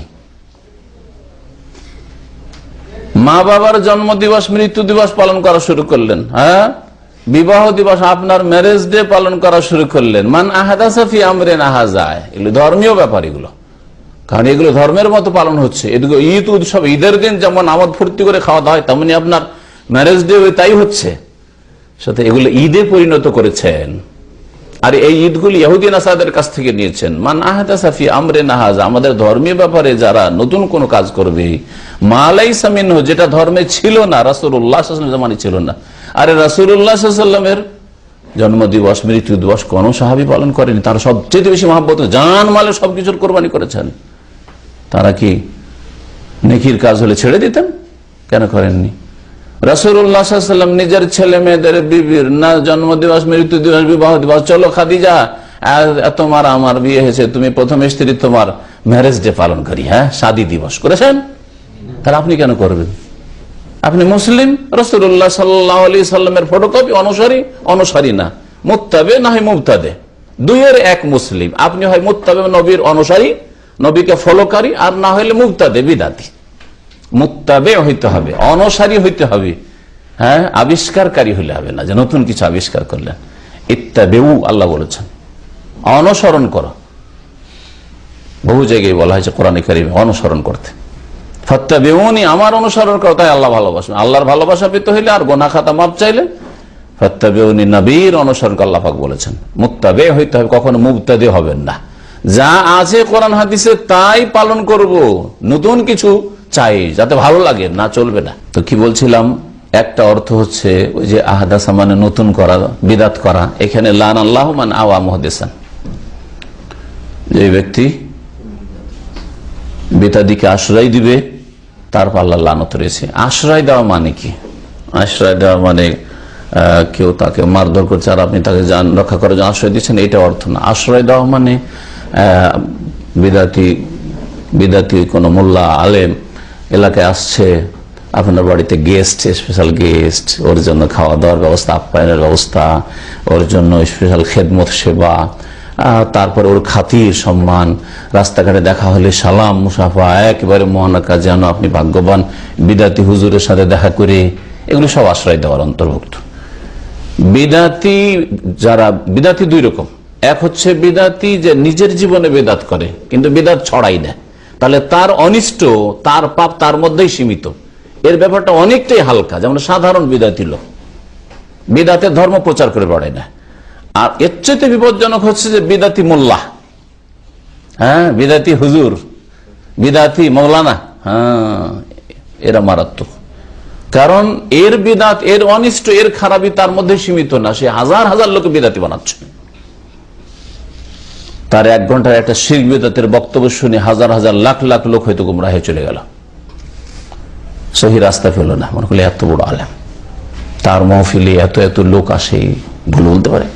মা বাবার জন্ম দিবস, মৃত্যু দিবস পালন করা শুরু করলেন। হ্যাঁ, বিবাহ দিবস আপনার ম্যারেজ ডে পালন করা শুরু করলেন, মান আহাদাসা ফি আমরিনা হাযা, এগুলো ধর্মীয় ব্যাপার, এগুলো কারণ এগুলো ধর্মের মতো পালন হচ্ছে। এদিকে ঈদ উৎসব, ঈদের দিন যেমন আমোদ ফুর্তি করে খাওয়া দাওয়া হয়, তেমনি আপনার ম্যারেজ ডে তাই হচ্ছে, সাথে এগুলো ঈদে পরিণত করেছেন। আর এই ঈদগুলি ইহুদি নাসারাদের কাছ থেকে নিয়েছেন। মান আহাদাসা ফি আমরিনা হাযা, আমাদের ধর্মীয় ব্যাপারে যারা নতুন কোন কাজ করবে, মা লাইসা মিনহু, যেটা ধর্মে ছিল না, রাসূলুল্লাহ সাল্লাল্লাহু আলাইহি ওয়াসাল্লাম জামানায় ছিল না। আরে রাসূলুল্লাহ সাল্লাল্লাহু আলাইহি ওয়াসাল্লামের জন্ম দিবস, মৃত্যু দিবস কোন সাহাবী পালন করেনি। তারা সবচেয়ে বেশি মহব্বত, জান মালে সবকিছুর কোরবানি করেছেন। তারা কি নেকির কাজ হলে ছেড়ে দিতেন? কেন করেননি? রাসূলুল্লাহ সাল্লাল্লাহু আলাইহি ওয়াসাল্লাম নিজের ছেলে মেয়েদের, বিবির না জন্ম দিবস, মৃত্যু দিবস, বিবাহ দিবস, চলো খাদিজা তোমার আমার বিয়ে হয়েছে, তুমি প্রথম স্ত্রী, তোমার ম্যারেজ ডে পালন করি, হ্যাঁ শাদী দিবস করেছেন? তাহলে আপনি কেন করবেন? আপনি মুসলিম, রাসূলুল্লাহ সাল্লাল্লাহু আলাইহি সাল্লামের ফটোকপি অনুসারী না, মুত্তাবে না হয় মুবতাদে, দুইয়ের এক মুসলিম। আপনি হয় মুত্তাবে, নবীর অনুসারী, নবীকে ফলোকারী, আর না হইলে মুবতাদে, বিদাতি। মুত্তাবে হইতে হবে, অনুসারী হইতে হবে, হ্যাঁ আবিষ্কারকারী হইলে হবে না যে নতুন কিছু আবিষ্কার করলেন। ইত্তাবিউ, আল্লাহ বলেছেন অনুসরণ করো। বহু জায়গায় বলা হয়েছে কোরআনে কারিমে অনুসরণ করতে। ফাত্তাবিউনি, আমার অনুসরণ করো, তাই আল্লাহ ভালোবাসেন। আল্লাহর ভালোবাসা পেতে হইলে আর গোনা খাতা মাপ চাইলে ফাত্তাবিউনি, নবীর অনুসরণ করে আল্লাহ পাক বলেছেন। মুত্তাবে হইতে হবে, কখনো মুবতাদি হবেন না। যা আছে কোরআন হাদিসে তাই পালন করব, নতুন কিছু চাই যাতে ভালো লাগে না, চলবে না। তো কি বলছিলাম, একটা অর্থ হচ্ছে ওই যে আহাদাসা মানে নতুন করা, বিদাত করা। এখানে লান আল্লাহ মান আওয়া মুহদিসান, যে ব্যক্তি বেতাদিকে আশ্রয় দিবে তারপর আল্লাহ লানত রয়েছে। আশ্রয় দেওয়া মানে কি? আশ্রয় দেওয়া মানে কেউ তাকে মারধর করছে আর আপনি তাকে জান রক্ষা করার জন্য আশ্রয় দিচ্ছেন, এটা অর্থ না। আশ্রয় দেওয়া মানে বিদাতি কোন মোল্লা আলেম এলাকায় আসছে, আপনার বাড়িতে গেস্ট, স্পেশাল গেস্ট, ওর জন্য খাওয়া দাওয়ার ব্যবস্থা, আপ্যায়নের ব্যবস্থা, ওর জন্য স্পেশাল খেদমত সেবা, তারপর ওর খাতির সম্মান, রাস্তাঘাটে দেখা হলে সালাম মুসাফা, একেবারে মহানাকা, যেন আপনি ভাগ্যবান বিদাতি হুজুরের সাথে দেখা করে, এগুলো সব আশ্রয় দেওয়ার অন্তর্ভুক্ত। বিদাতি দুই রকম। এক হচ্ছে বিদাতি যে নিজের জীবনে বেদাত করে কিন্তু বিদাত ছড়াই দেয়, তাহলে তার অনিষ্ট, তার পাপ তার মধ্যেই সীমিত, এর ব্যাপারটা অনেকটাই হালকা। যেমন সাধারণ বিদাতি লোক বিদাতের ধর্ম প্রচার করে বেড়ায় না। আর এর চেয়ে বিপজ্জনক হচ্ছে যে বিদাতি মোল্লা, হ্যাঁ বিদাতি হুজুর, বিদাতি মৌলানা, হ্যাঁ এরা মারাত্মক। কারণ এর বিদাত, এর অনিষ্ট, এর খারাপি তার মধ্যে সীমিত না, সে হাজার হাজার লোক বিদাতি বানাচ্ছে। তার 1 ঘন্টার একটা শিরক বিদআতের বক্তব্য শুনে হাজার হাজার লাখ লাখ লোক হয়তো গুমরাহ হয়ে চলে গেল, সহি রাস্তা পেল না। মনে করলে এত বড় আলেম, তার মহফিলে এত এত লোক আসে, ভুল বলতে পারে,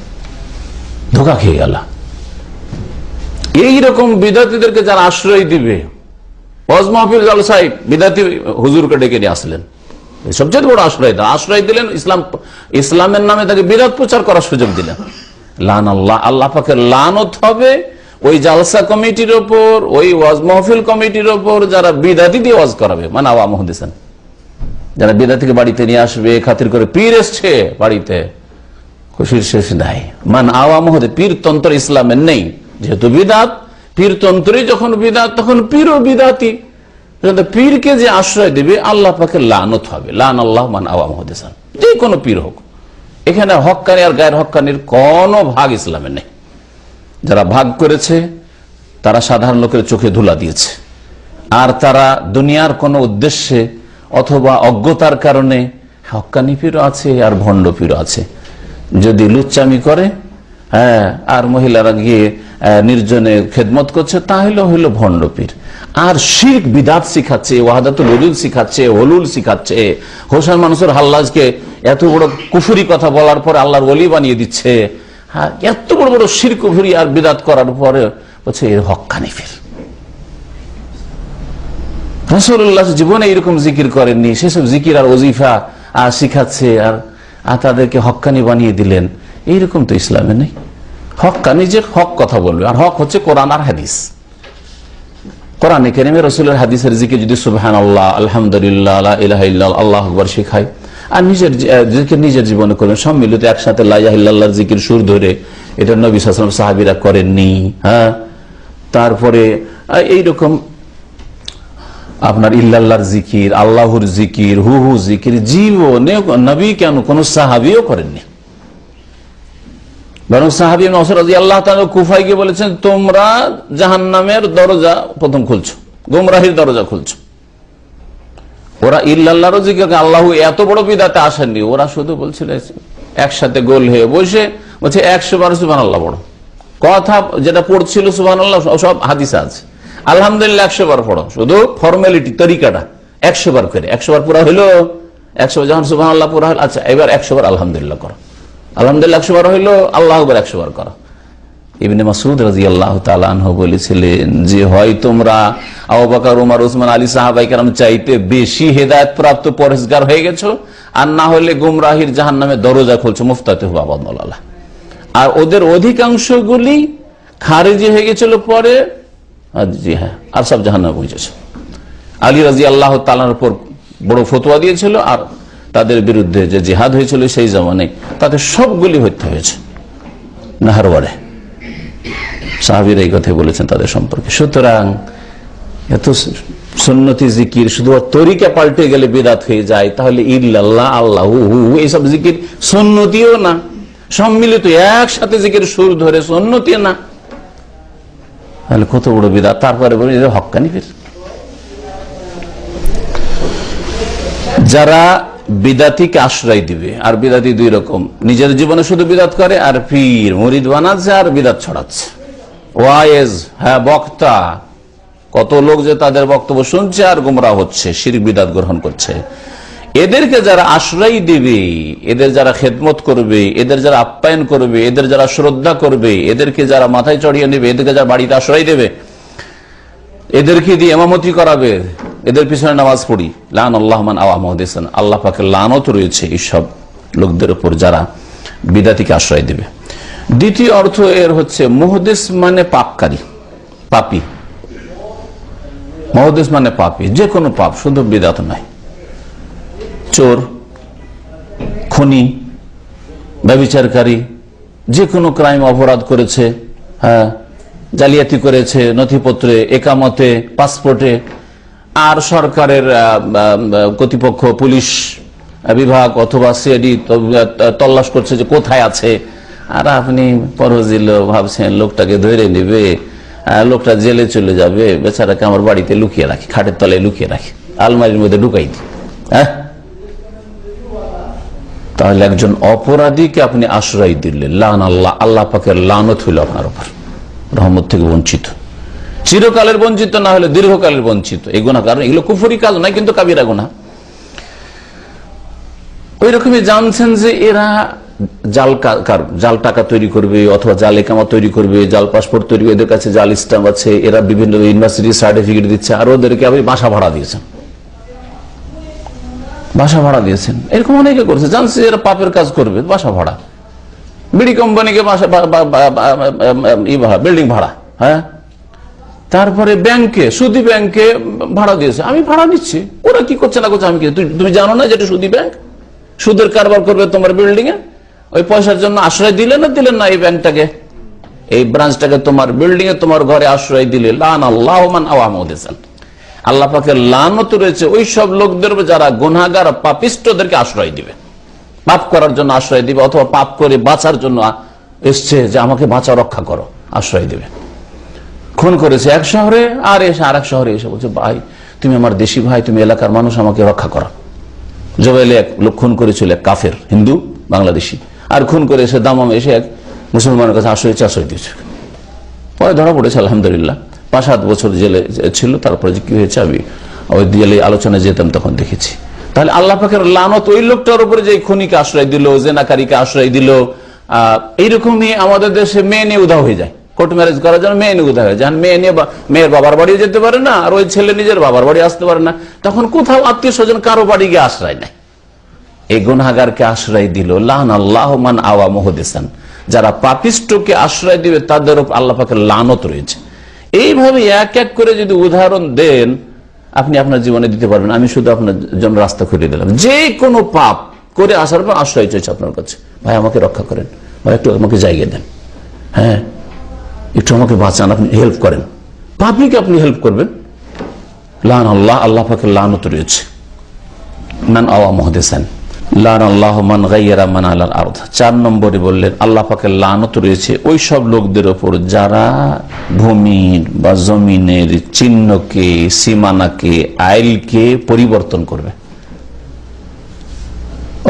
ধোঁকা খেয়ে গেল। এইরকম বিদাতিদেরকে যারা আশ্রয় দিবে, ওয়াজ মাহফিল জলসায় বিদাতি হুজুরকে ডেকে নিয়ে আসলেন, সবচেয়ে বড় আশ্রয় দেন। আশ্রয় দিলেন, ইসলামের নামে তাকে বিদাত প্রচার করার সুযোগ দিলেন। লান আল্লাহ, আল্লাহ পাকের লানত হবে ওই জালসা কমিটির ওপর, ওই ওয়াজ মাহফিল কমিটির ওপর যারা বিদাতি দিয়ে ওয়াজ করাবে, মানে আওয়া মুহদ্দিসিন, যারা বিদাতিকে বাড়িতে নিয়ে আসবে, খাতির করে পীর এসছে বাড়িতে, খুশির শেষ নাই। মান আওয়া মুহদ্দিস, পীর তন্ত্র ইসলামের নেই, যেহেতু বিদাত, পীর তন্ত্রই যখন বিদাত তখন পীরও বিদাতি। পীরকে যে আশ্রয় দেবে আল্লাহ পাকের লানত হবে। লান আল্লাহ মান আওয়া মুহদ্দিসিন, যে কোনো পীর হোক। এখানে হক্কানি আর গায়ের হক্কানির কোনো ভাগ ইসলামে নেই। যারা ভাগ করেছে তারা সাধারণ লোকের চোখে ধুলা দিয়েছে, আর তারা দুনিয়ার কোনো উদ্দেশ্যে অথবা অজ্ঞতার কারণে, হক্কানি পীর আছে আর ভণ্ড পীর আছে, যদি লুচ্চামি করে, হ্যাঁ, আর মহিলারা গিয়ে নির্জনে খেদমত করছে, তাহলে হইল ভণ্ড পীর। আর শিরক বিদাত শিখাচ্ছে, ওয়াহাদাতুল উজুদ শিখাচ্ছে, হলুল শিখাচ্ছে, হোসেন মানুষের হাল্লাজকে এত বড় কুফুরি কথা বলার পরে আল্লাহর ওলি বানিয়ে দিচ্ছে, হ্যাঁ, এত বড় বড় শিরক কুফুরি আর বিদাত করার পরে বলছে এর হক্কানি পীর। রাসূলুল্লাহ জীবনে এরকম জিকির করেননি, সেসব জিকির আর ওজিফা শিখাচ্ছে, আর তাদেরকে হক্কানি বানিয়ে দিলেন। এইরকম তো ইসলামে নেই। হক্কানি যে হক কথা বলবে, আর হক হচ্ছে কোরআন আর হাদিস। কোরআনে কারিমে রাসূলের হাদিসের জিকির যদি সুবহানাল্লাহ, আলহামদুলিল্লাহ, লা ইলাহা ইল্লাল্লাহ, আল্লাহু আকবার শেখায়, আর নিজের জীবনে করবেন সম্মিলিত একসাথে লা ইলাহা ইল্লাল্লাহর জিকির সুর ধরে, এটা নবী সাল্লাল্লাহু আলাইহি ওয়াসাল্লাম সাহাবীরা করেননি। হ্যাঁ, তারপরে এইরকম আপনার ইল্লাল্লাহর জিকির, আল্লাহর জিকির, হু হু জিকির জীবনে নবী কেন কোন সাহাবীও করেননি। বরং সাহাবী ইবনে মাসউদ রাদিয়াল্লাহু তাআলা কুফায় গিয়ে বলেছেন, তোমরা জাহান্নামের দরজা প্রথম খুলছো, গোমরাহির দরজা খুলছো। ওরা ইল্লাল্লাহর জিকির, আল্লাহু এত বড় বিদাতে আসেননি, ওরা শুধু বলছিল একসাথে গোল হয়ে বসে বলছে 100 বার সুবহানাল্লাহ পড়ো, কথা যেটা পড়ছিল সুবহানাল্লাহ সব হাদিসে আছে, আলহামদুলিল্লাহ 100 বার পড়ো, শুধু ফর্মালিটি তরিকাটা 100 বার করে, 100 বার পুরা হইলো, 100 বার যখন সুবহানাল্লাহ পুরা হলো, আচ্ছা এবার 100 বার আলহামদুলিল্লাহ করো, আলহামদুলিল্লাহ 100 বার হইলো, আল্লাহু আকবার 100 বার করো। ইবনে মাসউদ রাদিয়াল্লাহু তাআলা আনহু বলেছিলেন যে হয় তোমরা আবু বকর, ওমর, উসমান, আলী সাহাবায়ে কেরাম চাইতে বেশি হেদায়েত প্রাপ্ত পরহেজগার হয়ে গেছো, আর না হলে গুমরাহির জাহান্নামের দরজা খুলছো, মুফতাতিহু আবাদুল্লাহ। আর ওদের অধিকাংশগুলি খারিজি হয়ে গেছিল পরে, জি হ্যাঁ, আর সব জাহান্নামে পৌঁছেছে। আলী রাদিয়াল্লাহু তাআলার উপর বড় ফতোয়া দিয়েছিল, আর তাদের বিরুদ্ধে যে জিহাদ হয়েছিল সেই জামানায় তাদের সবগুলি হত্যা হয়েছে নাহারওয়ারে। সাহাবীরা এই কথা বলেছেন তাদের সম্পর্কে। সুতরাং এত সুন্নতি জিকির শুধু তরিকা পাল্টে গেলে বিদআত হয়ে যায়, তাহলে ইল্লাল্লাহ, আল্লাহু এইসব জিকির সুন্নতিও না, সম্মিলিত একসাথে জিকির সুর ধরে সুন্নতি না, তাহলে কত বড় বিদআত। তারপরে বলি হক্কানি পীর। যারা বিদাতিকে আশ্রয় দিবে, আর বিদাতি দুই রকম, নিজের জীবনে শুধু বিদাত করে, আর পীর মুরিদ বানাচ্ছে আর বিদাত ছড়াচ্ছে। ওয়াইজ, হ্যাঁ বক্তা, কত লোক যে তাদের বক্তব্য শুনছে আর গোমরাহ হচ্ছে, শিরক বিদাত গ্রহণ করছে। এদেরকে যারা আশ্রয় দিবে, এদের যারা খেদমত করবে, এদের যারা আপ্যায়ন করবে, এদের যারা শ্রদ্ধা করবে, এদেরকে যারা মাথায় চড়িয়ে নেবে, এদেরকে যারা বাড়িতে আশ্রয় দেবে, এদেরকে দিয়ে ইমামতি করাবে, এদের পিছনে নামাজ পড়ি, লান আল্লাহ মান আওয়া মুহদিসান, আল্লাহ পাকের লানত রয়েছে এইসব লোকদের উপর যারা বিদাতিকে আশ্রয় দেবে। দ্বিতীয় অর্থ এর হচ্ছে মুহদিস মানে পাপকারী, পাপী। মুহদিস মানে পাপী, যে কোনো পাপ, শুধু বিদাত নয়। চোর, খুনি, ব্যভিচারকারী, যে কোনো ক্রাইম, অপরাধ করেছে, হ্যাঁ জালিয়াতি করেছে নথিপত্রে, একামতে, পাসপোর্টে, আর সরকারের কর্তৃপক্ষ, পুলিশ বিভাগ অথবা সিআইডি তল্লাশ করছে যে কোথায় আছে, আর আপনি পরহিল ভাবছেন লোকটাকে ধরে নেবে, লোকটা জেলে চলে যাবে, বেচারাকে আমার বাড়িতে লুকিয়ে রাখি, খাটের তলায় লুকিয়ে রাখি, আলমারির মধ্যে ঢুকাই দিই। হ্যাঁ, তাহলে একজন অপরাধীকে আপনি আশ্রয় দিলে লান আল্লাহ, আল্লাহ পাকের লানত হইল আপনার উপর, রহমত থেকে বঞ্চিত, চিরকালের বঞ্চিত না হলে দীর্ঘকালের বঞ্চিত। এই গুনাহ, কারণ এগুলো কুফরি কাজ নয়, কিন্তু কাবিরা গুনাহ। ওই রকমই জানছেন যে এরা জাল টাকা তৈরি করবে, অথবা জাল একামা তৈরি করবে, জাল পাসপোর্ট তৈরি, এদের কাছে জাল স্ট্যাম্প আছে, এরা বিভিন্ন ইউনিভার্সিটি সার্টিফিকেট দিচ্ছে, আর ওদেরকে আপনি বাসা ভাড়া দিয়েছেন, বাসা ভাড়া দিয়েছেন। এরকম অনেকে করছে, জানছে এরা পাপের কাজ করবে, বাসা ভাড়া, বিড়ি কোম্পানিকে বাসা বিল্ডিং ভাড়া, হ্যাঁ, তারপরে ব্যাংকে, সুদি ব্যাংকে ভাড়া দিয়েছে, আমি ভাড়া নিচ্ছি, ওরা কি করছে না করছে আমি কি, তুমি জানো না যেটা সুদি ব্যাংক, সুদের কারবার করবে তোমার বিল্ডিং এ, ওই পয়সার জন্য আশ্রয় দিলে না দিলেন না এই ব্যাংকটাকে, এই ব্রাঞ্চটাকে তোমার বিল্ডিং এ, তোমার ঘরে আশ্রয় দিলে লান আল্লাহ মান আওয়া মুহদিসান, আল্লাহ পাকের লানত রয়েছে ওই সব লোকদের যারা গুনাহগার, পাপিষ্টদেরকে আশ্রয় দিবে, পাপ করার জন্য আশ্রয় দিবে, অথবা পাপ করে বাঁচার জন্য এসছে যে আমাকে বাঁচা, রক্ষা করো, আশ্রয় দিবে। খুন করেছে এক শহরে, আর এসে আর এক শহরে এসে বলছে ভাই তুমি আমার দেশি ভাই, তুমি এলাকার মানুষ, আমাকে রক্ষা করো। জবাইলে এক লোক খুন করেছিল, এক কাফের হিন্দু বাংলাদেশি, আর খুন করে এসে দামামে এসে এক মুসলমানের কাছে আশ্রয় দিয়েছে। পরে ধরা পড়েছে, আলহামদুলিল্লাহ 5-7 বছর জেলে ছিল। তারপরে যে কি হয়েছে আমি ওই জেলে আলোচনায় যেতাম তখন দেখেছি। তাহলে আল্লাহ পাকের লানত ওই লোকটার উপরে যে খুনিকে আশ্রয় দিল, জেনাকারীকে আশ্রয় দিল। এইরকমই আমাদের দেশে মেয়ে নিয়ে উধাও হয়ে যায়, কোর্ট ম্যারেজ করার জন্য মেয়ে নিয়ে উধাও হয়ে যায়, মেয়ে নিয়ে মেয়ের বাবার বাড়ি যেতে পারে না, আর ওই ছেলে নিজের বাবার বাড়ি আসতে পারে না, তখন কোথাও আত্মীয় স্বজন কারো বাড়ি গিয়ে আশ্রয় নেয়। এই গুনাহগারকে আশ্রয় দিল লান আল্লাহ মান আওয়া মুহদিসান, যারা পাপিষ্টকে আশ্রয় দিবে তাদের উপর আল্লাহ পাকের লানত রয়েছে। এইভাবে এক এক করে যদি উদাহরণ দেন আপনি আপনার জীবনে দিতে পারবেন। আমি শুধু আপনার জন্য রাস্তা খুলে দিলাম। যে কোনো পাপ করে আসার পর আশ্রয় চাইছে আপনার কাছে, ভাই আমাকে রক্ষা করেন, ভাই একটু আমাকে জায়গা দেন, হ্যাঁ একটু আমাকে বাঁচান, আপনি হেল্প করেন, পাবলিক আপনি হেল্প করবেন, লান আল্লাহ, আল্লাহ পাকের লানত রয়েছে। মান আওয়া মুহদিসান লান আল্লাহু মান গায়্যারা মান আলাল আরদ। 4 নম্বরে বললেন আল্লাহ পাকের লানত রয়েছে ওই সব লোকদের উপর যারা ভূমির বা জমিনের চিহ্নকে, সীমানাকে, আইলকে পরিবর্তন করবে।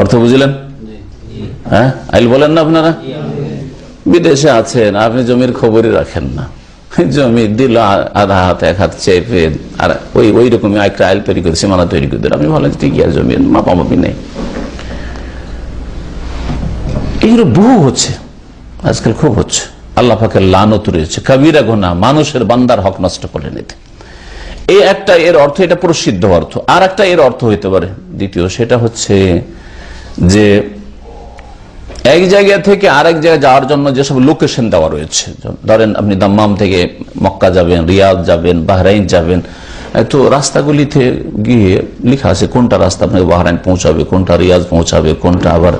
অর্থ বুঝলেন? হ্যাঁ, আইল বলেন না আপনারা? বিদেশে আছেন, আপনি জমির খবরই রাখেন না, জমি দিল আধা হাত এক হাত চেপে আর ওই রকমই একটা আইল তৈরি করে সীমানা তৈরি করে দেন, আপনি ভালো ঠিকই আর জমির মাপামাপি নেই। এইগুলো বহু হচ্ছে আজকাল, খুব হচ্ছে। আল্লাহ পাকের লানত রয়েছে, কাবিরা গুনাহ, মানুষের বান্দার হক নষ্ট করে নিতে। এই একটা এর অর্থ, এটা প্রসিদ্ধ অর্থ। আর একটা এর অর্থ হইতে পারে দ্বিতীয়, সেটা হচ্ছে যে এক জায়গা থেকে আরেক জায়গায় যাওয়ার জন্য যেসব লোকেশন দেওয়া রয়েছে, ধরেন আপনি দাম্মাম থেকে মক্কা যাবেন, রিয়াদ যাবেন, বাহরাইন যাবেন, তো রাস্তাগুলিতে গিয়ে লেখা আছে কোনটা রাস্তা আপনাকে বাহরাইন পৌঁছাবে, কোনটা রিয়াদ পৌঁছাবে, কোনটা আবার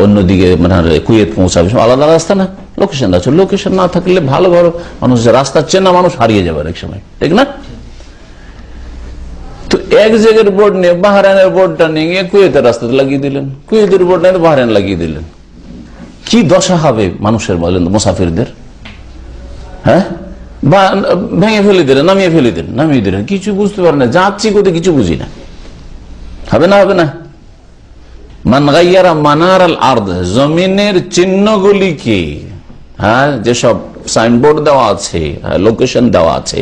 অন্যদিকে মানে কুয়েত পৌঁছাবে, আলাদা রাস্তা না, লোকেশন আছে। লোকেশন না থাকলে ভালো ভালো মানুষ, রাস্তা চেনা মানুষ হারিয়ে যাবে এক সময়, ঠিক না? তো এক জায়গার বোর্ড নিয়ে বাহরাইনের বোর্ডটা নিয়ে গিয়ে কুয়েতের রাস্তাতে লাগিয়ে দিলেন, কুয়েতের বোর্ড নিয়ে বাহরাইন লাগিয়ে দিলেন। কি দশা হবে মানুষের বলেন, মুসাফিরদের? হ্যাঁ, বা ভেঙে ফেলে দিলেন, নামিয়ে ফেলে দিলেন, নামিয়ে দিলেন, কিছু বুঝতে পারে না, যাচ্ছি কোথায় কিছু বুঝি না, হবে না? হবে না? মান গায়্যারা মানার আল আরদ, জমিনের চিহ্নগুলিকে, হ্যাঁ যেসব সাইনবোর্ড দেওয়া আছে, লোকেশন দেওয়া আছে,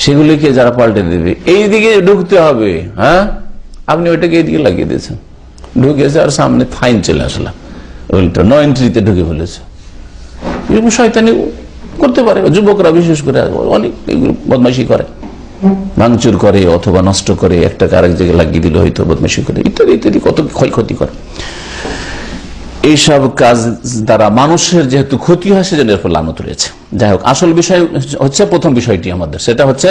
সেগুলিকে যারা পাল্টে দেবে, এই দিকে ঢুকতে হবে, হ্যাঁ আপনি ওইটাকে এইদিকে লাগিয়ে দিয়েছেন, ঢুকেছে আর সামনে ফাইন চলে আসলাম, ওইটা নো এন্ট্রিতে ঢুকে ফেলেছে। এরকম শয়তানি করতে পারে, যুবকরা বিশেষ করে অনেক বদমাইশি করে, ভাঙচুর করে অথবা নষ্ট করে, একটাকে আরেক জায়গায় লাগিয়ে দিলে হয়তো বদমাইশি করে, ইত্যাদি ইত্যাদি, কত ক্ষয়ক্ষতি করে। এইসব কাজ দ্বারা মানুষের যেহেতু ক্ষতি হয়, সেজন্য এর ফলে লানত রয়েছে। যাই হোক, আসল বিষয় হচ্ছে প্রথম বিষয়টি আমাদের, সেটা হচ্ছে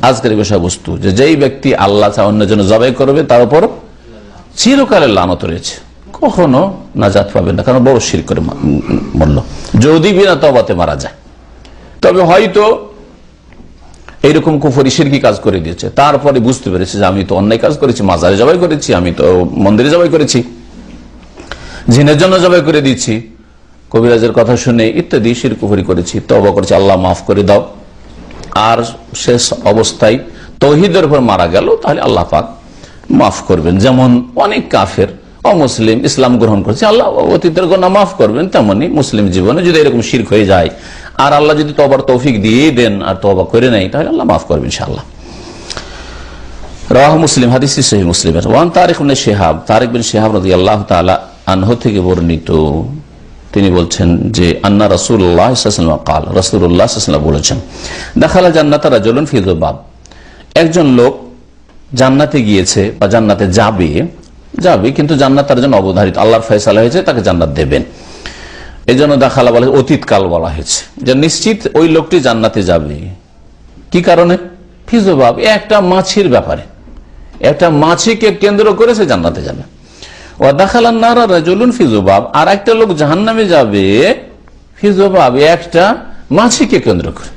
আজকের বিষয়বস্তু, যে যেই ব্যক্তি আল্লাহ ছাড়া অন্যের জন্য জবাই করবে তার উপর চিরকালের লানত রয়েছে, কখনো নাজাত পাবে না, কারণ বড় শিরক করে মরল, যদি বিনা তওবাতে মারা যায়। তবে হয়তো এইরকম কুফরি শিরকি কাজ করে দিয়েছে, তারপরে বুঝতে পেরেছে যে আমি তো অন্যায় কাজ করেছি, মাজারে জবাই করেছি, আমি তো মন্দিরে জবাই করেছি, জিনের জন্য জবাই করে দিচ্ছি, কবিরাজের কথা শুনে ইত্যাদি শিরক কুফরি করেছি, তওবা করেছি, আল্লাহ মাফ করে দাও, আর শেষ অবস্থায় তৌহিদের উপর মারা গেল, তাহলে আল্লাহ পাক মাফ করবেন। যেমন অনেক কাফের অমুসলিম ইসলাম গ্রহণ করছে, আল্লাহ অতীতের গুনাহ মাফ করবেন, তেমনি মুসলিম জীবনে যদি এরকম শিরক হয়ে যায় আর আল্লাহ যদি তওবার তৌফিক দিয়ে দেন আর তওবা করে নেয়, তাহলে আল্লাহ মাফ করবেন ইনশাআল্লাহ। রাওয়াহু মুসলিম, হাদিসটি সহিহ মুসলিমের। ওয়ান তারিক ইবনে শিহাব, তারিক বিন শিহাব রাদিয়াল্লাহু তাআলা আনহু থেকে বর্ণিত, তিনি বলছেন যে আন্না রাসূলুল্লাহ সাল্লাল্লাহু আলাইহি ওয়াসাল্লাম قال, রাসূলুল্লাহ সাল্লাল্লাহু আলাইহি ওয়াসাল্লাম বলেছেন, দাখালা জান্নাতা রাজুলুন ফি যুবাব, একজন লোক জান্নাতে গিয়েছে বা জান্নাতে যাবে, কিন্তু জান্নাত তার জন্য অবধারিত, আল্লাহর ফয়সালা হয়েছে তাকে জান্নাত দেবেন, এই জন্য দাখালা বলা হয়েছে, অতীতকাল বলা হয়েছে, যে নিশ্চিত ওই লোকটি জান্নাতে যাবে। কি কারণে? ফি যুবাব, একটা মাছির ব্যাপারে, একটা মাছিকে কেন্দ্র করে সে জান্নাতে যাবে। ও দাখালান নারা রাজুলুন ফি যুবাব, আর একটা লোক জাহান্নামে যাবে ফি যুবাব, একটা মাছিকে কেন্দ্র করে,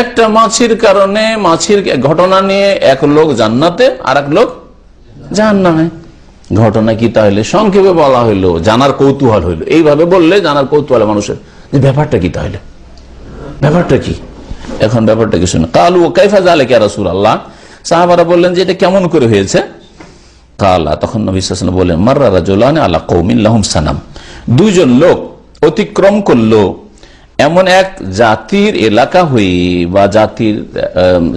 একটা মাছির কারণে, মাছির ঘটনা নিয়ে এক লোক জান্নাতে আর এক লোক জাহান্নামে। ঘটনা কি তাহলে? সংক্ষেপে বলা হইলো, জানার কৌতূহল হইলো, এইভাবে বললে জানার কৌতূহল মানুষের, যে ব্যাপারটা কি তাহলে, ব্যাপারটা কি? এখন ব্যাপারটা কি শুনে, কালু কাইফা যালিকা ইয়া রাসূলুল্লাহ, সাহাবারা বললেন যে এটা কেমন করে হয়েছে? কালা, তখন নবী সাল্লাল্লাহু আলাইহি ওয়াসাল্লাম বলেন, মাররা রাজুলানি আলা কওমিন লাহুম সানাম, দুইজন লোক অতিক্রম করলো এমন এক জাতির এলাকা হয়ে, বা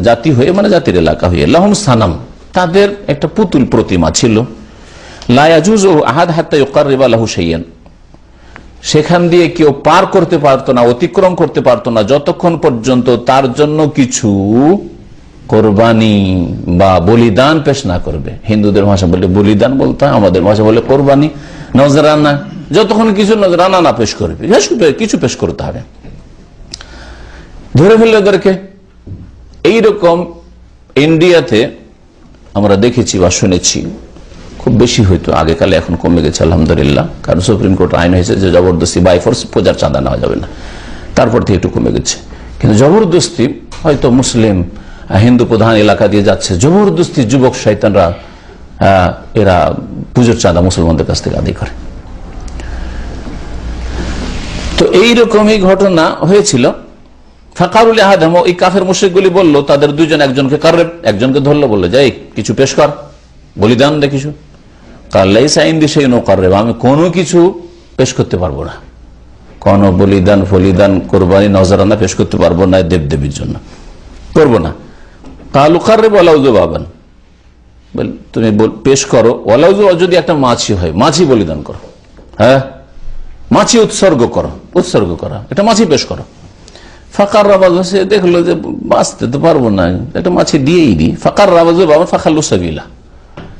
জাতি হয়ে মানে জাতির এলাকা হয়ে, লাহুম সানাম, তাদের একটা পুতুল প্রতিমা ছিল, লা ইয়াজুজু আহাদ হাত্তা ইউকাররিবা লাহু শাইয়ান, সেখান দিয়ে কেউ পার করতে পারতো না, অতিক্রম করতে পারতো না, যতক্ষণ পর্যন্ত তার জন্য কিছু কোরবানি বা বলিদান পেশ না করবে। হিন্দুদের ভাষা বলে বলিদান বলতে হয়, আমাদের ভাষা বলে কোরবানি, নজরানা, যতক্ষণ কিছু নজরানা না পেশ করবে, কিছু পেশ করতে হবে। ধরে ফেললে ওদেরকে। এইরকম ইন্ডিয়াতে আমরা দেখেছি বা শুনেছি, খুব বেশি হইতো আগেকালে, এখন কমে গেছে আলহামদুলিল্লাহ, কারণ সুপ্রিম কোর্ট আইন হয়েছে যে জবরদস্তি বাই ফোর্স পূজার চাঁদা নেওয়া যাবে না, তারপর থেকে একটু কমে গেছে। কিন্তু জবরদস্তি হয়তো মুসলিম হিন্দু প্রধান এলাকা দিয়ে যাচ্ছে, জবরদস্তি যুবক শয়তানরা এরা পুজোর চাঁদা মুসলমানদের কাছ থেকে আদায় করে। তো এইরকমই ঘটনা হয়েছিল। ফাকারুল আহাদাম, এই কাফের মুশরিকগুলি বলল তাদের দুজন, একজনকে কাররেব, একজনকে ধরলো, বললো যাই কিছু পেশ কর, বলিদান দে কিছু। কাল্লাইসা ইনদি সেই নকাররেব, আমি কোনো কিছু পেশ করতে পারবো না, কোন বলিদান ফলিদান কোরবানি নজরানা পেশ করতে পারবো না দেবদেবীর জন্য, করবো না। কালু কাররেব ওয়ালাউযু বাবান, তুমি পেশ করো, ওয়ালাউযু, যদি একটা মাছি হয়, মাছি বলিদান করো, হ্যাঁ মাছি উৎসর্গ করো, উৎসর্গ করা, এটা মাছি পেশ করো। ফাকার রাবাজু, সে দেখলো যে বাঁচতে তো পারবো না, একটা মাছি দিয়েই দিই। ফাকার রাবাজু বাবা ফাখাল্লু সাবিলা,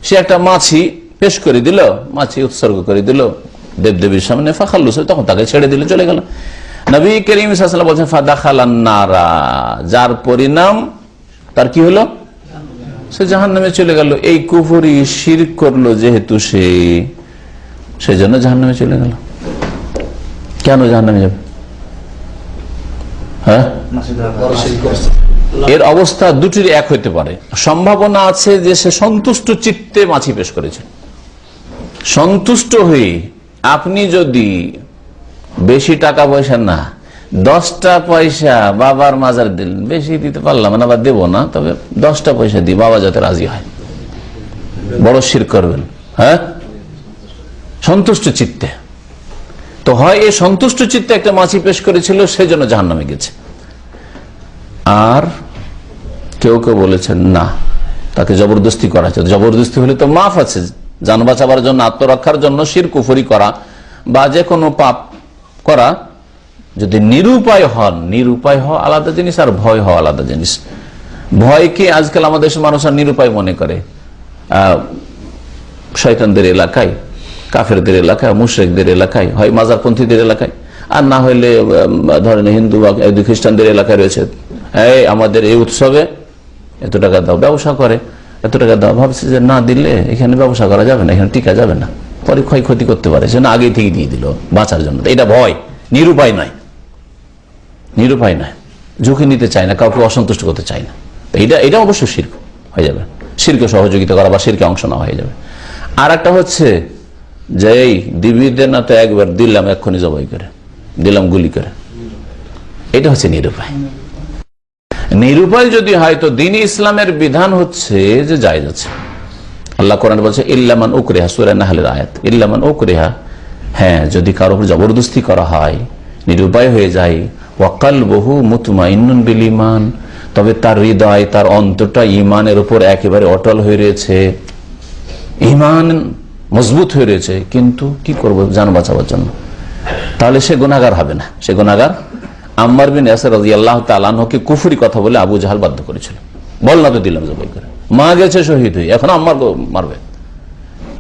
সে একটা মাছি পেশ করে দিল, মাছি উৎসর্গ করে দিল দেবদেবীর সামনে। ফাখাল্লু সাবিলা, তখন তাকে ছেড়ে দিলে, চলে গেল। নবী করিম সাল্লাল্লাহু আলাইহি ওয়াসাল্লাম বলছেন ফাদাখালান নারা, যার পরিণাম তার কি হলো, সে জাহান্নামে চলে গেল। এই কুফরি শিরক করলো যেহেতু সে, সেজন্য জাহান্নামে চলে গেল। কেন জাহান্নামে যাবে? হ্যাঁ, এর অবস্থা দুটির এক হইতে পারে। সম্ভাবনা আছে যে সে সন্তুষ্ট চিত্তে মাছি পেশ করেছে, সন্তুষ্ট হয়ে আপনি যদি বেশি টাকা পয়সা না 10টা পয়সা বাবার মাজার দিলেন, বেশি দিতে পারলাম না বা দেবো না, তবে 10টা পয়সা দিই, বাবা যাতে রাজি হয়, বড় শিরক করবেন। হ্যাঁ, সন্তুষ্ট চিত্তে। তো হয় এই সন্তুষ্ট চিত্তে একটা মাছি পেশ করেছিল, সেই জন্য জাহান্নামে গেছে। আর কেউ কেউ বলেছেন না, তাকে জবরদস্তি করা হয়েছে। জবরদস্তি হলে তো মাফ আছে, জান বাঁচাবার জন্য, আত্মরক্ষার জন্য শিরক কুফরি করা বা যে কোনো পাপ করা, যদি নিরুপায় হন, নিরুপায় হওয়া আলাদা জিনিস আর ভয় হওয়া আলাদা জিনিস। ভয়কে আজকাল আমাদের দেশের মানুষ আর নিরুপায় মনে করে, শয়তানদের এলাকায়, কাফেরদের এলাকায়, মুশরিকদের এলাকায়, হয় মাজারপন্থীদের এলাকায়, আর না হইলে ধরেন হিন্দু বা খ্রিস্টানদের এলাকায় রয়েছে, এই আমাদের এই উৎসবে এত টাকা দাও, ব্যবসা করে এত টাকা দাও, ভাবছে যে না দিলে এখানে ব্যবসা করা যাবে না, এখানে টিকা যাবে না, পরে ক্ষয়ক্ষতি করতে পারে, সে না আগেই থেকে দিয়ে দিল বাঁচার জন্য। এটা ভয়, নিরুপায় নয়, নিরুপায় নয়, ঝুঁকি নিতে চায় না, কাউকে অসন্তুষ্ট করতে চায় না। এটা অবশ্যই শিরক হয়ে যাবে, শিরকে সহযোগিতা করা বা শিরকে অংশ নেওয়া হয়ে যাবে। আর একটা হচ্ছে যে এই দিবি দে না, তো একবার দিলাম এক্ষুনি জবাই করে দিলাম, গুলি করে, এটা হচ্ছে নিরুপায়। নিরুপায় যদি হয় তো দিন ইসলামের বিধান হচ্ছে যে জায়েজ আছে। আল্লাহ কোরআন বলছে ইল্লামান উকরিহা, সূরা নাহলের আয়াত, ইল্লামান উকরিহা, হ্যাঁ যদি কারো উপর জবরদস্তি করা হয়, নিরুপায় হয়ে যায়, ওয়া কলবুহু মুতমাইন্নুন বিল ঈমান, তবে তার হৃদয়, তার অন্তরটা ঈমানের উপর একেবারে অটল হয়ে রয়েছে, ঈমান মজবুত হয়ে রয়েছে, কিন্তু কি করবো জান বাঁচাবার জন্য, তাহলে সে গুনাহগার হবে না, সে গুনাহগার। আম্মার বিন ইয়াসির রাদিয়াল্লাহু তাআলা আনহুকে কুফরি কথা বলে আবু জাহাল বাধ্য করেছিল, বল না তো দিলাম জবাই করে, মা গেছে শহীদ হয়ে, এখন আম্মার মারবে।